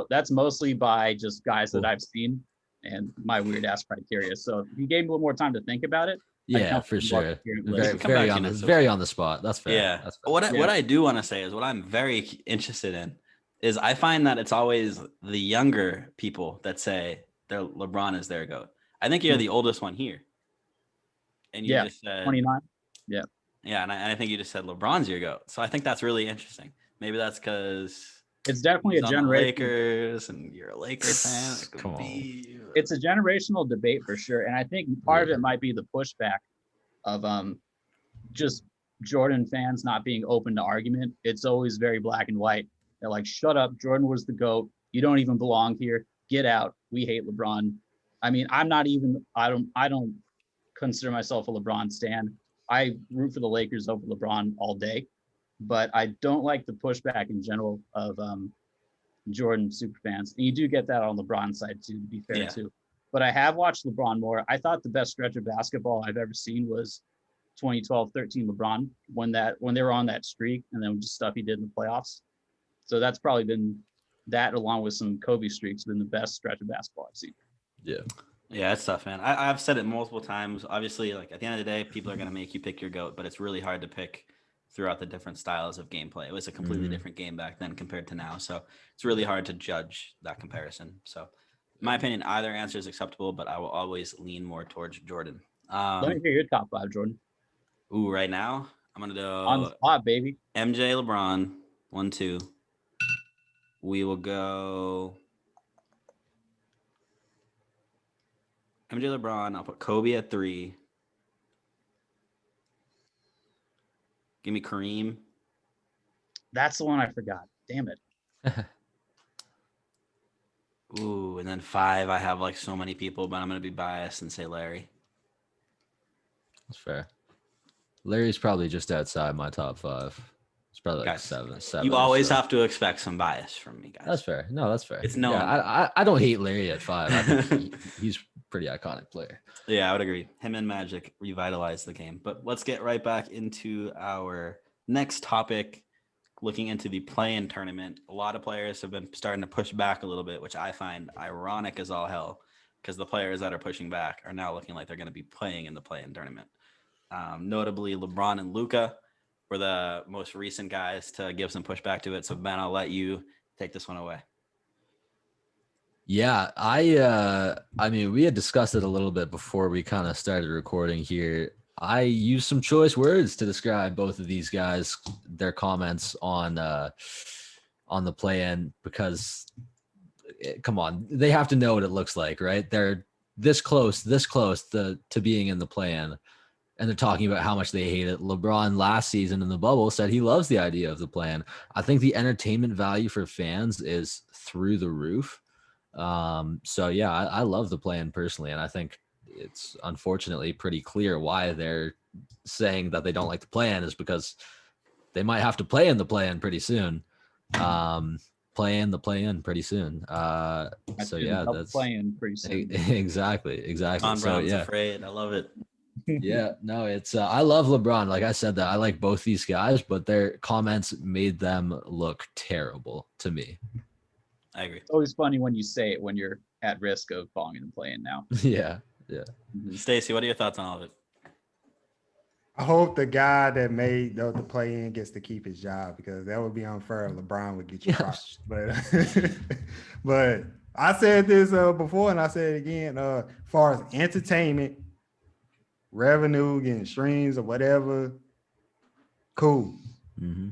that's mostly by just guys that I've seen and my weird ass criteria. So if you gave me a little more time to think about it. Yeah, for sure. Come Very back on to the it. very on the spot. That's fair. Yeah. That's fair. What I do want to say is what I'm very interested in is I find that it's always the younger people that say their LeBron is their GOAT. I think you're the oldest one here. And you just said 29. Yeah. Yeah, and I think you just said LeBron's your GOAT. So I think that's really interesting. Maybe that's because it's definitely a generation. Lakers, and you're a Lakers fan. Come on. It's a generational debate for sure, and I think part of it might be the pushback of just Jordan fans not being open to argument. It's always very black and white. They're like, "Shut up, Jordan was the GOAT. You don't even belong here. Get out. We hate LeBron." I mean, I don't consider myself a LeBron stan. I root for the Lakers over LeBron all day. But I don't like the pushback in general of Jordan super fans. And you do get that on LeBron's side too, to be fair too. But I have watched LeBron more. I thought the best stretch of basketball I've ever seen was 2012-13 LeBron when they were on that streak and then just stuff he did in the playoffs. So that's probably been that along with some Kobe streaks been the best stretch of basketball I've seen. Yeah. Yeah, it's tough, man. I've said it multiple times. Obviously, like at the end of the day, people are going to make you pick your GOAT, but it's really hard to pick throughout the different styles of gameplay. It was a completely different game back then compared to now. So it's really hard to judge that comparison. So in my opinion, either answer is acceptable, but I will always lean more towards Jordan. Let me hear your top five, Jordan. Ooh, right now, I'm going to go on the spot, baby. MJ, LeBron, 1-2. We will go MJ, LeBron. I'll put Kobe at 3. Give me Kareem. That's the one I forgot. Damn it. Ooh, and then 5, I have like so many people, but I'm going to be biased and say Larry. That's fair. Larry's probably just outside my top 5. It's probably like Guys, 7. You always have to expect some bias from me, guys. That's fair. No, that's fair. It's known. Yeah, I don't hate Larry at 5. I think he's a pretty iconic player. Yeah, I would agree. Him and Magic revitalized the game. But let's get right back into our next topic, looking into the play-in tournament. A lot of players have been starting to push back a little bit, which I find ironic as all hell, because the players that are pushing back are now looking like they're going to be playing in the play-in tournament. Notably, LeBron and Luka were the most recent guys to give some pushback to it. So, Ben, I'll let you take this one away. Yeah, I mean, we had discussed it a little bit before we kind of started recording here. I used some choice words to describe both of these guys, their comments on the play-in, because come on, they have to know what it looks like, right? They're this close to being in the play-in, and they're talking about how much they hate it. LeBron last season in the bubble said he loves the idea of the play-in. I think the entertainment value for fans is through the roof. So yeah, I love the play-in personally, and I think it's unfortunately pretty clear why they're saying that they don't like the play-in is because they might have to play in the play-in pretty soon. Play in pretty soon. So yeah, that's playing pretty soon. Exactly. John So Brown's yeah, afraid. I love it. yeah, no, it's I love LeBron. Like I said, that I like both these guys, but their comments made them look terrible to me. I agree. It's always funny when you say it when you're at risk of falling and playing now. Yeah. Stacey, what are your thoughts on all of it? I hope the guy that made the play-in gets to keep his job, because that would be unfair if LeBron would get you crushed. But I said this before, and I said it again. As far as entertainment, revenue, getting streams or whatever, cool. Mm-hmm.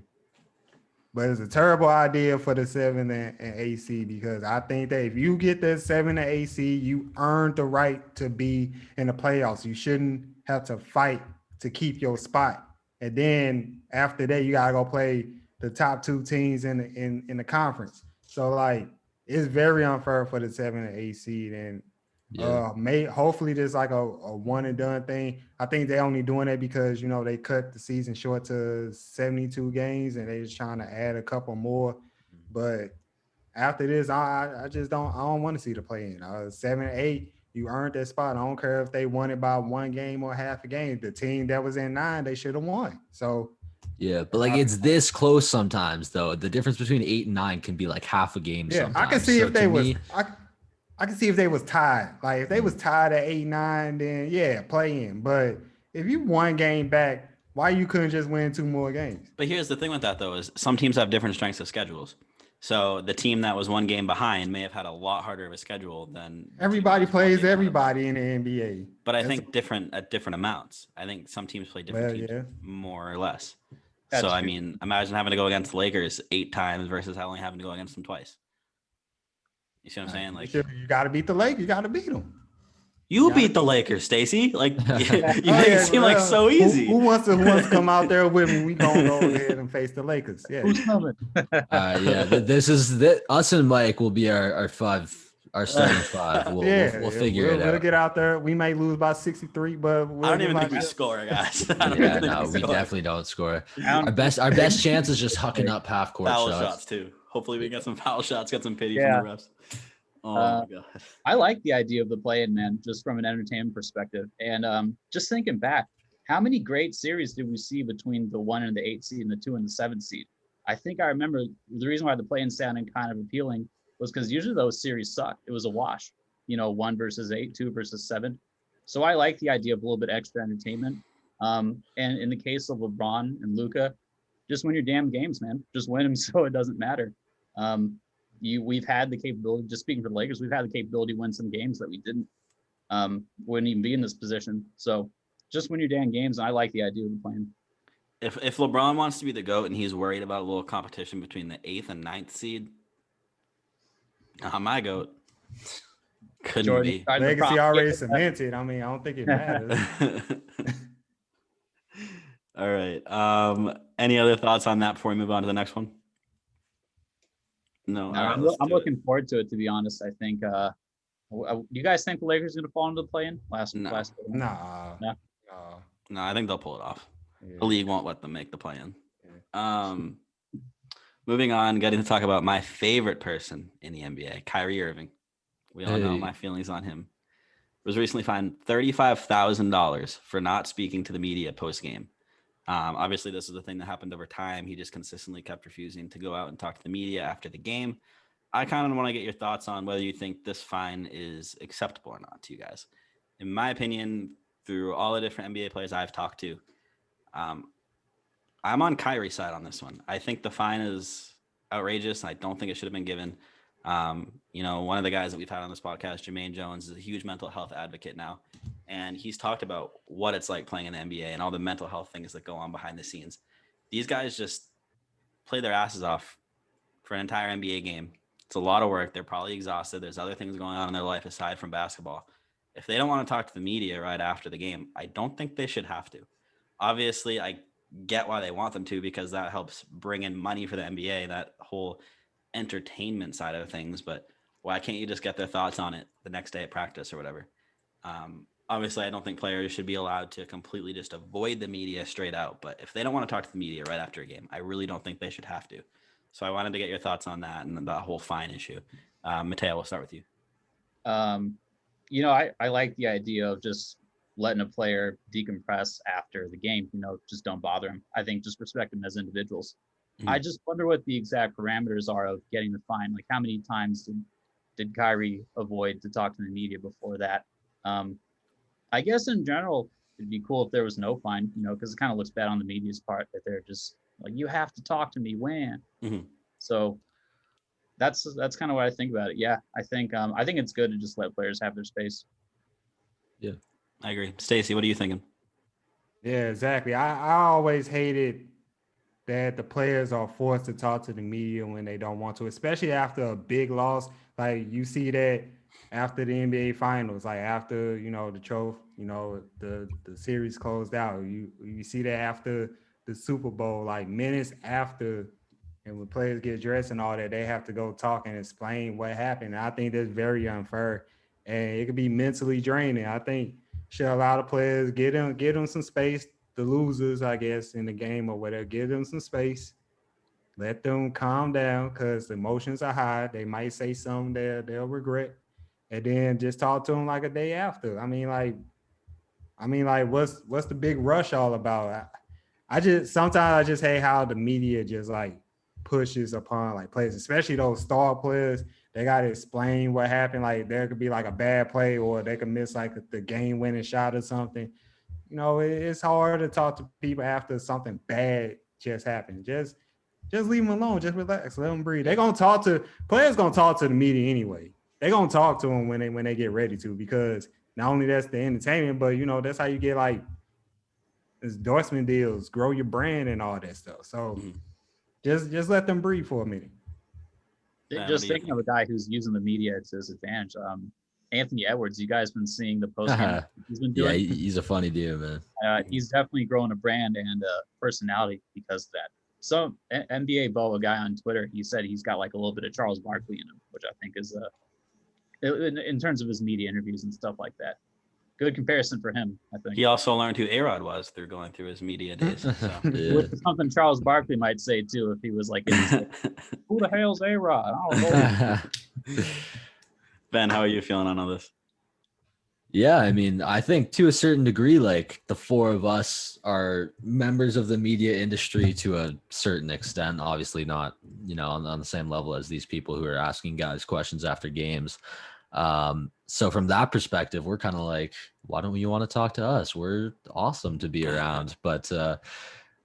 But it's a terrible idea for the 7 and AC, because I think that if you get the 7 and AC, you earned the right to be in the playoffs. You shouldn't have to fight to keep your spot. And then after that, you gotta go play the top 2 teams in the conference. So like, it's very unfair for the 7 and 8 seed. And hopefully there's like a one and done thing. I think they only doing it because, you know, they cut the season short to 72 games and they just trying to add a couple more. But after this, I don't want to see the play in. 7 and 8, you earned that spot. I don't care if they won it by 1 game or half a game. The team that was in 9, they should have won. So yeah, but like it's this close sometimes though. The difference between 8 and 9 can be like half a game. Yeah, sometimes. I can see so if they was. me, I can see if they was tied. Like if they was tied at 8-9, then yeah, play in. But if you 1 game back, why you couldn't just win 2 more games? But here's the thing with that though, is some teams have different strengths of schedules. So the team that was 1 game behind may have had a lot harder of a schedule than everybody plays everybody in the NBA. But I think at different amounts. I think some teams play different teams more or less. That's so true. I mean, imagine having to go against the Lakers 8 times versus only having to go against them twice. You see what I'm saying? Like you got to beat the Lakers. You got to beat them. You beat the Lakers, Stacey. Like you make it seem like so easy. Who wants to come out there with me? We gonna go ahead and face the Lakers. Yeah. Who's coming? This is us and Mike will be our starting 5. We'll figure it out. We'll get out there. We may lose by 63, but I don't even think we score, guys. We definitely don't score. Our best chance is just hucking up half court foul shots too. Hopefully we get some foul shots, get some pity from the refs. Oh my god. I like the idea of the play-in, man, just from an entertainment perspective. And just thinking back, how many great series did we see between the 1 and the 8 seed and the 2 and the 7 seed? I think I remember the reason why the play-in sounded kind of appealing was because usually those series sucked. It was a wash, 1 versus 8, 2 versus 7. So I like the idea of a little bit extra entertainment. And in the case of LeBron and Luka, just win your damn games, man. Just win them so it doesn't matter. We've had the capability, just speaking for the Lakers, we've had the capability to win some games that we wouldn't even be in this position. So just win your damn games. And I like the idea of the plan. If LeBron wants to be the GOAT and he's worried about a little competition between the 8th and 9th seed, my GOAT couldn't Jordan, be. Legacy already cemented. I mean, I don't think it matters. All right. Any other thoughts on that before we move on to the next one? No. I'm looking forward to it, to be honest. I think you guys think the Lakers are going to fall into the play-in? No, I think they'll pull it off. Yeah. The league won't let them make the play-in. Yeah. Moving on, getting to talk about my favorite person in the NBA, Kyrie Irving. We all know my feelings on him. Was recently fined $35,000 for not speaking to the media post-game. Obviously, this is the thing that happened over time. He just consistently kept refusing to go out and talk to the media after the game. I kind of want to get your thoughts on whether you think this fine is acceptable or not to you guys. In my opinion, through all the different NBA players I've talked to, I'm on Kyrie's side on this one. I think the fine is outrageous. I don't think it should have been given. One of the guys that we've had on this podcast, Jermaine Jones, is a huge mental health advocate now. And he's talked about what it's like playing in the NBA and all the mental health things that go on behind the scenes. These guys just play their asses off for an entire NBA game. It's a lot of work. They're probably exhausted. There's other things going on in their life aside from basketball. If they don't want to talk to the media right after the game, I don't think they should have to. Obviously, I get why they want them to, because that helps bring in money for the NBA, that whole entertainment side of things. But why can't you just get their thoughts on it the next day at practice or whatever? Obviously, I don't think players should be allowed to completely just avoid the media straight out. But if they don't want to talk to the media right after a game, I really don't think they should have to. So I wanted to get your thoughts on that and that whole fine issue. Mateo, we'll start with you. I like the idea of just letting a player decompress after the game. Just don't bother him. I think just respect them as individuals. Mm-hmm. I just wonder what the exact parameters are of getting the fine. Like, how many times did Kyrie avoid to talk to the media before that? I guess in general, it'd be cool if there was no fine, because it kind of looks bad on the media's part that they're just like, you have to talk to me when. Mm-hmm. So that's kind of what I think about it. Yeah, I think it's good to just let players have their space. Yeah, I agree. Stacey, what are you thinking? Yeah, exactly. I always hated that the players are forced to talk to the media when they don't want to, especially after a big loss. Like you see that after the NBA Finals, like after the trophy, the series closed out. You see that after the Super Bowl, like minutes after, and when players get dressed and all that, they have to go talk and explain what happened. And I think that's very unfair, and it could be mentally draining. I think should allow the players get them some space. The losers, I guess, in the game or whatever, give them some space. Let them calm down because the emotions are high. They might say something they'll regret, and then just talk to them like a day after. I mean, what's the big rush all about? I just hate how the media just like pushes upon like players, especially those star players. They got to explain what happened. Like there could be like a bad play, or they could miss like the game-winning shot or something. It's hard to talk to people after something bad just happened. Just leave them alone. Just relax. Let them breathe. They're gonna talk to players. Gonna talk to the media anyway. They're gonna talk to them when they get ready to, because not only that's the entertainment, but that's how you get like endorsement deals, grow your brand, and all that stuff. So just let them breathe for a minute. Just thinking of a guy who's using the media to his advantage. Anthony Edwards, you guys been seeing the post game he's been doing? Yeah, he's a funny dude, man. He's definitely growing a brand and a personality because of that. So NBA Bo, a guy on Twitter, he said he's got like a little bit of Charles Barkley in him, which I think is in terms of his media interviews and stuff like that. Good comparison for him, I think. He also learned who A-Rod was through going through his media days. So. Yeah. Which is something Charles Barkley might say too if he was like, who the hell's A-Rod? I don't know. Ben, how are you feeling on all this? Yeah, I mean, I think to a certain degree, like the four of us are members of the media industry to a certain extent. Obviously not, on the same level as these people who are asking guys questions after games. So from that perspective, we're kind of like, why don't you want to talk to us? We're awesome to be around. But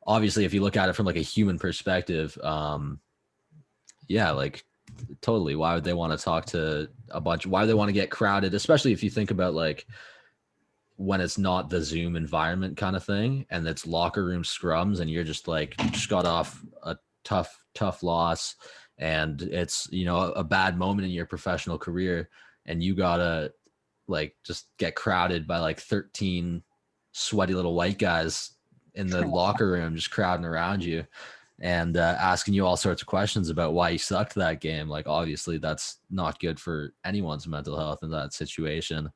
obviously, if you look at it from like a human perspective, yeah, like totally. Why would they want to talk to why would they want to get crowded? Especially if you think about like when it's not the Zoom environment kind of thing and it's locker room scrums and you're just got off a tough loss and it's, a bad moment in your professional career and you gotta like just get crowded by like 13 sweaty little white guys in the locker room just crowding around you and asking you all sorts of questions about why you sucked that game. Like, obviously that's not good for anyone's mental health in that situation.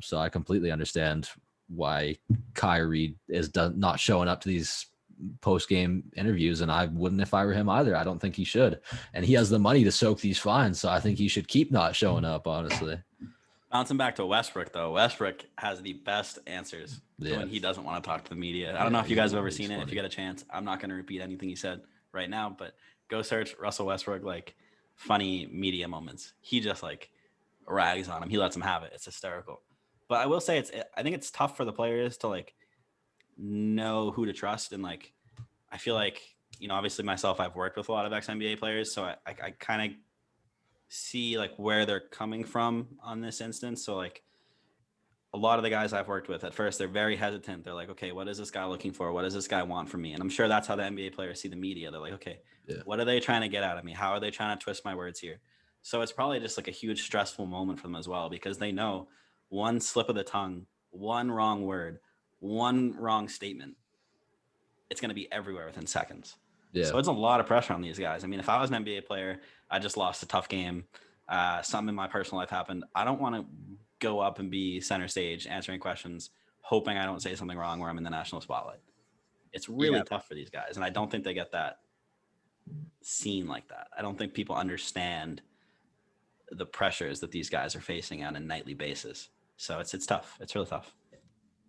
So I completely understand why Kyrie is not showing up to these post-game interviews, and I wouldn't if I were him either. I don't think he should. And he has the money to soak these fines, so I think he should keep not showing up, honestly. Bouncing back to Westbrook, though. Westbrook has the best answers when he doesn't want to talk to the media. I don't know if you guys have ever seen it. If you get a chance, I'm not going to repeat anything he said right now, but go search Russell Westbrook, like funny media moments. He just like rags on him. He lets him have it. It's hysterical. But I will say I think it's tough for the players to like know who to trust. And like, I feel like, obviously myself, I've worked with a lot of ex-NBA players. So I kind of see like where they're coming from on this instance. So like a lot of the guys I've worked with at first, they're very hesitant. They're like, okay, what is this guy looking for? What does this guy want from me? And I'm sure that's how the NBA players see the media. They're like, okay, what are they trying to get out of me? How are they trying to twist my words here? So it's probably just like a huge stressful moment for them as well, because they know one slip of the tongue, one wrong word, one wrong statement, it's going to be everywhere within seconds. Yeah. So it's a lot of pressure on these guys. I mean, if I was an NBA player, I just lost a tough game. Something in my personal life happened. I don't want to go up and be center stage answering questions, hoping I don't say something wrong where I'm in the national spotlight. It's really tough for these guys. And I don't think they get that seen like that. I don't think people understand the pressures that these guys are facing on a nightly basis. So it's tough. It's really tough.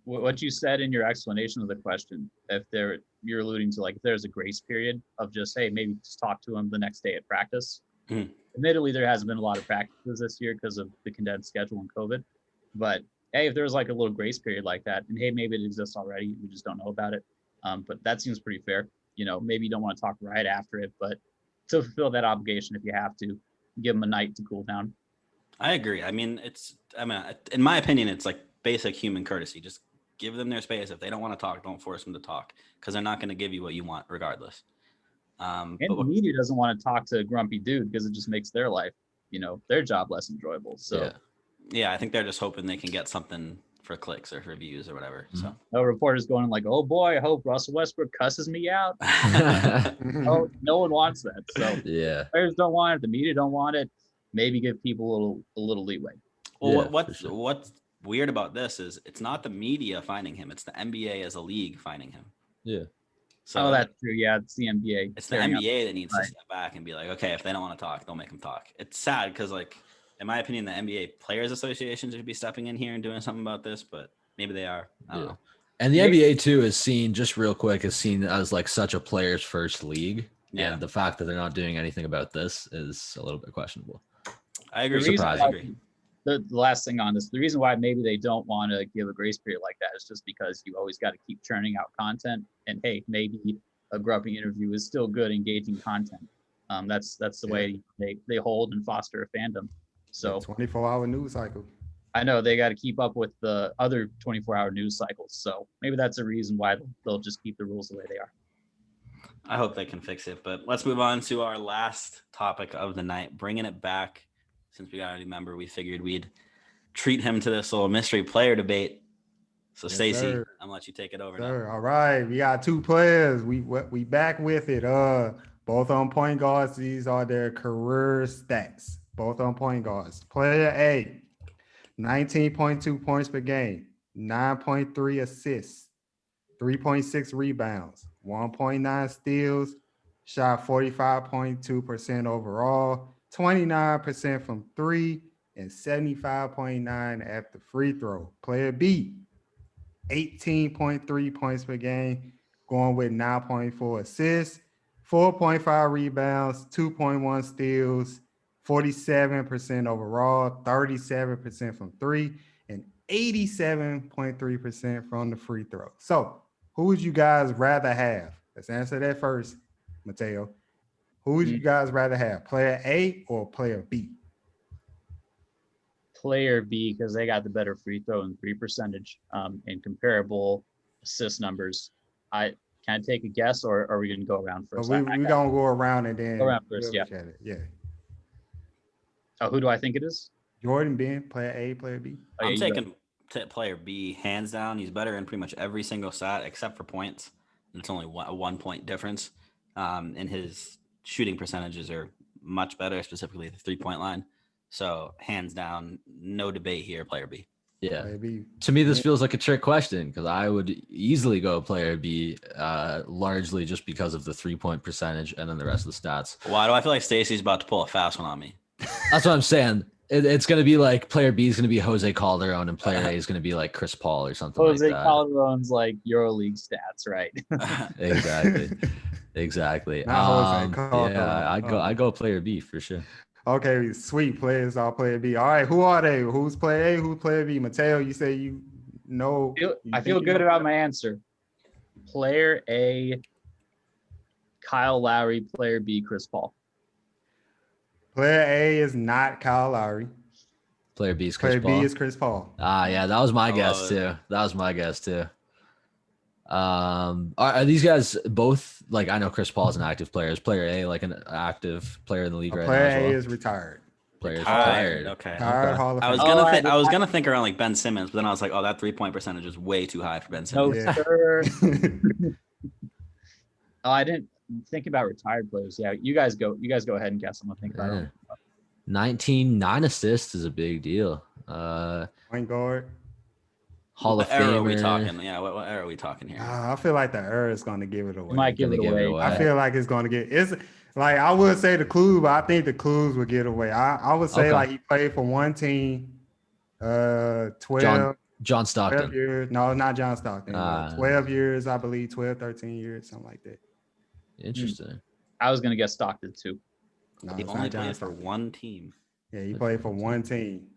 What you said in your explanation of the question, you're alluding to like if there's a grace period of just, hey, maybe just talk to him the next day at practice. Mm-hmm. Admittedly, there hasn't been a lot of practices this year because of the condensed schedule and COVID. But hey, if there's like a little grace period like that, and hey, maybe it exists already, we just don't know about it. But that seems pretty fair. Maybe you don't want to talk right after it, but to fulfill that obligation if you have to. Give them a night to cool down. I agree. I mean, in my opinion, it's like basic human courtesy. Just give them their space. If they don't want to talk, don't force them to talk, because they're not going to give you what you want regardless. And the media doesn't want to talk to a grumpy dude because it just makes their life, their job less enjoyable. So yeah, I think they're just hoping they can get something for clicks or for views or whatever. So no reporters going like, oh boy, I hope Russell Westbrook cusses me out. Oh, no one wants that. So yeah, players don't want it. The media don't want it. Maybe give people a little leeway. Well, what's weird about this is it's not the media finding him. It's the NBA as a league finding him. Yeah. So that's true. Yeah, it's the NBA. It's the NBA that needs to step back and be like, okay, if they don't want to talk, don't make them talk. It's sad because, like, in my opinion, the NBA Players Association should be stepping in here and doing something about this, but maybe they are. I don't know. And the NBA too is seen, just real quick, is seen as like such a players first league. Yeah. And the fact that they're not doing anything about this is a little bit questionable. I agree. The last thing on this, the reason why maybe they don't want to give a grace period like that is just because you always got to keep churning out content. And hey, maybe a grumpy interview is still good, engaging content. That's the way they hold and foster a fandom. So 24-hour news cycle. I know they got to keep up with the other 24-hour news cycles. So maybe that's a reason why they'll just keep the rules the way they are. I hope they can fix it. But let's move on to our last topic of the night, bringing it back. Since we got a new member, we figured we'd treat him to this little mystery player debate. So, yes, Stacey, I'm gonna let you take it over now. All right, we got two players. We back with it. Both on point guards. These are their career stats. Both on point guards. Player A, 19.2 points per game, 9.3 assists, 3.6 rebounds, 1.9 steals, shot 45.2% overall. 29% from three, and 75.9 at the free throw. Player B, 18.3 points per game, going with 9.4 assists, 4.5 rebounds, 2.1 steals, 47% overall, 37% from three, and 87.3% from the free throw. So, who would you guys rather have? Let's answer that first, Mateo. Who would you guys rather have, player A or player B? Player B, because they got the better free throw and three percentage and comparable assist numbers. Can I take a guess, or are we going to go around first? We're going to go around and then go around first. Yeah. Oh, who do I think it is? Jordan, Ben, player A, player B. I'm taking player B hands down. He's better in pretty much every single stat except for points. And it's only a 1 point difference. In his shooting percentages are much better, specifically the 3-point line. So hands down, no debate here, player B. Yeah. To me, this feels like a trick question because I would easily go player B, largely just because of the 3-point percentage and then the rest of the stats. Why do I feel like Stacey's about to pull a fast one on me? That's what I'm saying. It's going to be like player B is going to be Jose Calderon and player A is going to be like Chris Paul or something like that. Jose Calderon's like EuroLeague stats, right? Exactly. I go player B for sure. Okay, sweet. Players are player B. All right, who are they? Who's player A? Who's player B? Mateo, you say you know. I feel good about my answer. Player A, Kyle Lowry. Player B, Chris Paul. Player A is not Kyle Lowry. Player B is Chris Paul. Player B is Chris Paul. Yeah, that was my guess too. Are these guys both, like, I know Chris Paul is an active player. Is player A like an active player in the league right now? Player A is retired. Player's retired. Okay. Hall of I was gonna think around like Ben Simmons, but then I was like, oh, that 3-point percentage is way too high for Ben Simmons. No, sir. I didn't think about retired players. Yeah, you guys go ahead and guess. I'm gonna think about it. 9 assists is a big deal. Point guard. Hall of Famer. Era are we talking? Yeah, what era are we talking here? I feel like the era is going to give it away. It might give it away. I feel like it's going to it's like, I would say the clue, but I think the clues would get away. I would say like he played for one team, 12. John Stockton. 12 years. No, not John Stockton. 12 years, I believe, 12, 13 years, something like that. Interesting. I was going to guess Stockton too. No, he only played for one team. Yeah, he played for one team.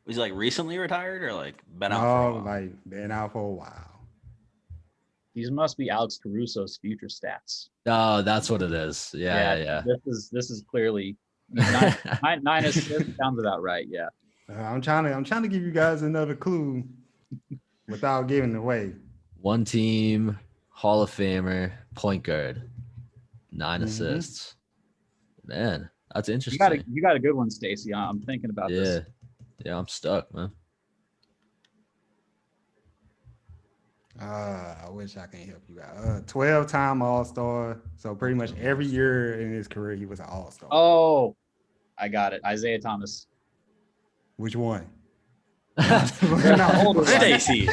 Was he like recently retired or like been out for a while? Like been out for a while. These must be Alex Caruso's future stats. Oh, that's what it is. Yeah. This is clearly nine assists sounds about right. Yeah. I'm trying to give you guys another clue without giving it away. One team, Hall of Famer, point guard, 9 assists. Man, that's interesting. You got a good one, Stacey. I'm thinking about this. Yeah, I'm stuck, man. I wish I can help you out. 12-time All-Star. So pretty much every year in his career, he was an All-Star. Oh, I got it. Isaiah Thomas. Which one? Stacey.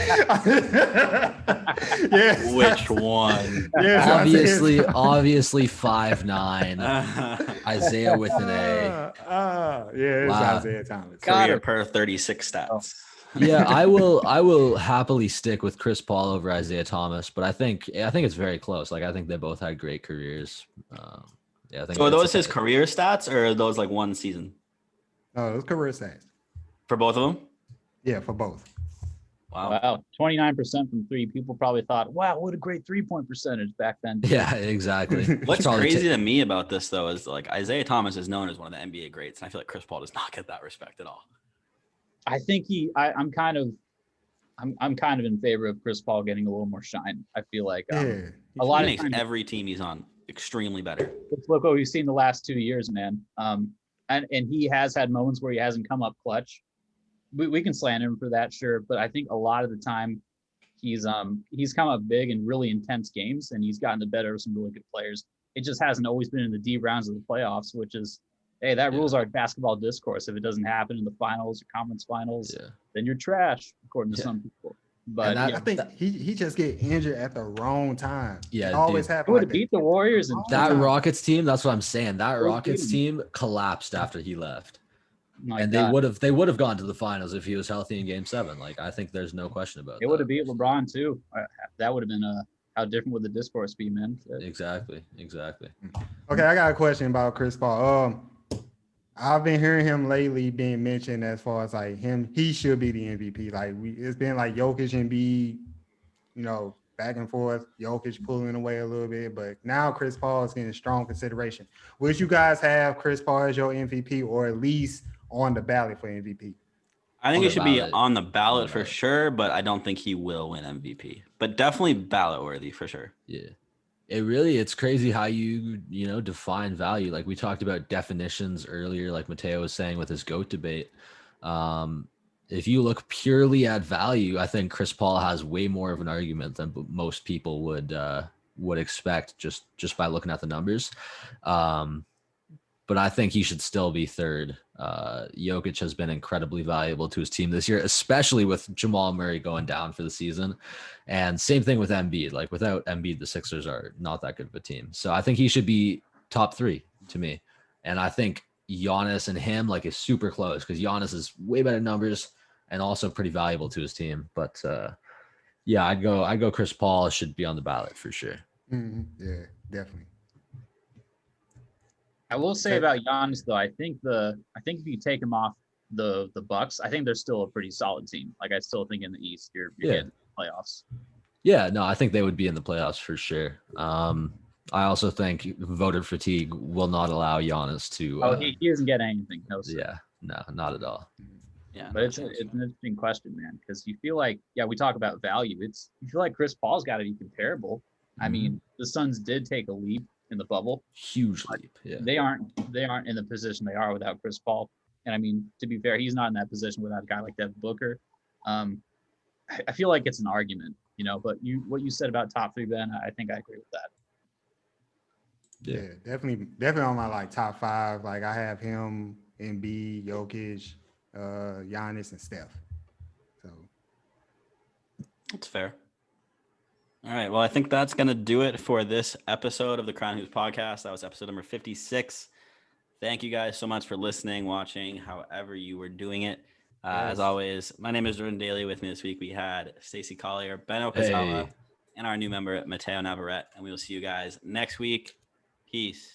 Yes. Which one? Yes, Obviously 5'9". Isaiah with an A. Yeah, it's Wow. Isaiah Thomas. Career per 36 stats. Yeah, I will happily stick with Chris Paul over Isaiah Thomas, but I think it's very close. Like I think they both had great careers. I think. So are those his career stats or are those like one season? Oh, those career stats. For both of them? Yeah, for both. Wow. 29% from three. People probably thought, wow, what a great 3-point percentage back then. Yeah, exactly. What's crazy to me about this though is like Isaiah Thomas is known as one of the NBA greats, and I feel like Chris Paul does not get that respect at all. I think I'm kind of in favor of Chris Paul getting a little more shine. I feel like a lot He of makes times, every team he's on extremely better. look what we've seen the last 2 years, man. And he has had moments where he hasn't come up clutch. We can slander him for that, sure, but I think a lot of the time he's come up big in really intense games, and he's gotten the better of some really good players. It just hasn't always been in the deep rounds of the playoffs, which is, hey, that rules our basketball discourse. If it doesn't happen in the finals or conference finals, then you're trash, according to some people. But I think he just get injured at the wrong time. Yeah, it always happens. He would have beat the Warriors. And that Rockets team. That's what I'm saying. That Rockets team collapsed after he left. And they would have gone to the finals if he was healthy in Game 7. Like I think there's no question about that. It would have beat LeBron too. That would have been how different would the discourse be, man? Exactly. Okay, I got a question about Chris Paul. I've been hearing him lately being mentioned as far as like he should be the MVP. Like it's been like Jokic and Embiid, back and forth. Jokic pulling away a little bit, but now Chris Paul is getting strong consideration. Would you guys have Chris Paul as your MVP or at least on the ballot for MVP? I think he should be on the ballot for sure, but I don't think he will win MVP. But definitely ballot worthy for sure. Yeah. It's crazy how you define value. Like we talked about definitions earlier, like Mateo was saying with his GOAT debate. If you look purely at value, I think Chris Paul has way more of an argument than most people would expect just by looking at the numbers. But I think he should still be third. Jokic has been incredibly valuable to his team this year, especially with Jamal Murray going down for the season. And same thing with Embiid. Like without Embiid, the Sixers are not that good of a team. So I think he should be top 3 to me. And I think Giannis and him is super close because Giannis is way better numbers and also pretty valuable to his team. But I'd go Chris Paul should be on the ballot for sure. Mm-hmm. Yeah, definitely. I will say about Giannis though, I think if you take him off the Bucks, I think they're still a pretty solid team. Like I still think in the East you're getting playoffs. Yeah, no, I think they would be in the playoffs for sure. I also think voter fatigue will not allow Giannis to. He doesn't get anything. No, sir. Yeah, no, not at all. Yeah, but it's an interesting question, man, because you feel like we talk about value. You feel like Chris Paul's got to be comparable. Mm-hmm. I mean, the Suns did take a leap in the bubble. Huge leap. Yeah. They aren't in the position they are without Chris Paul. And I mean, to be fair, he's not in that position without a guy like Devin Booker. I feel like it's an argument, but what you said about top 3, Ben, I think I agree with that. Yeah, definitely on my top 5. Like I have him, Embiid, Jokic, Giannis, and Steph. So that's fair. All right. Well, I think that's going to do it for this episode of the CrownHoops Podcast. That was episode number 56. Thank you guys so much for listening, watching, however you were doing it. As always, my name is Daly. With me this week, we had Stacey Collier, Ben Okazawa, and our new member, Mateo Navarrette. And we will see you guys next week. Peace.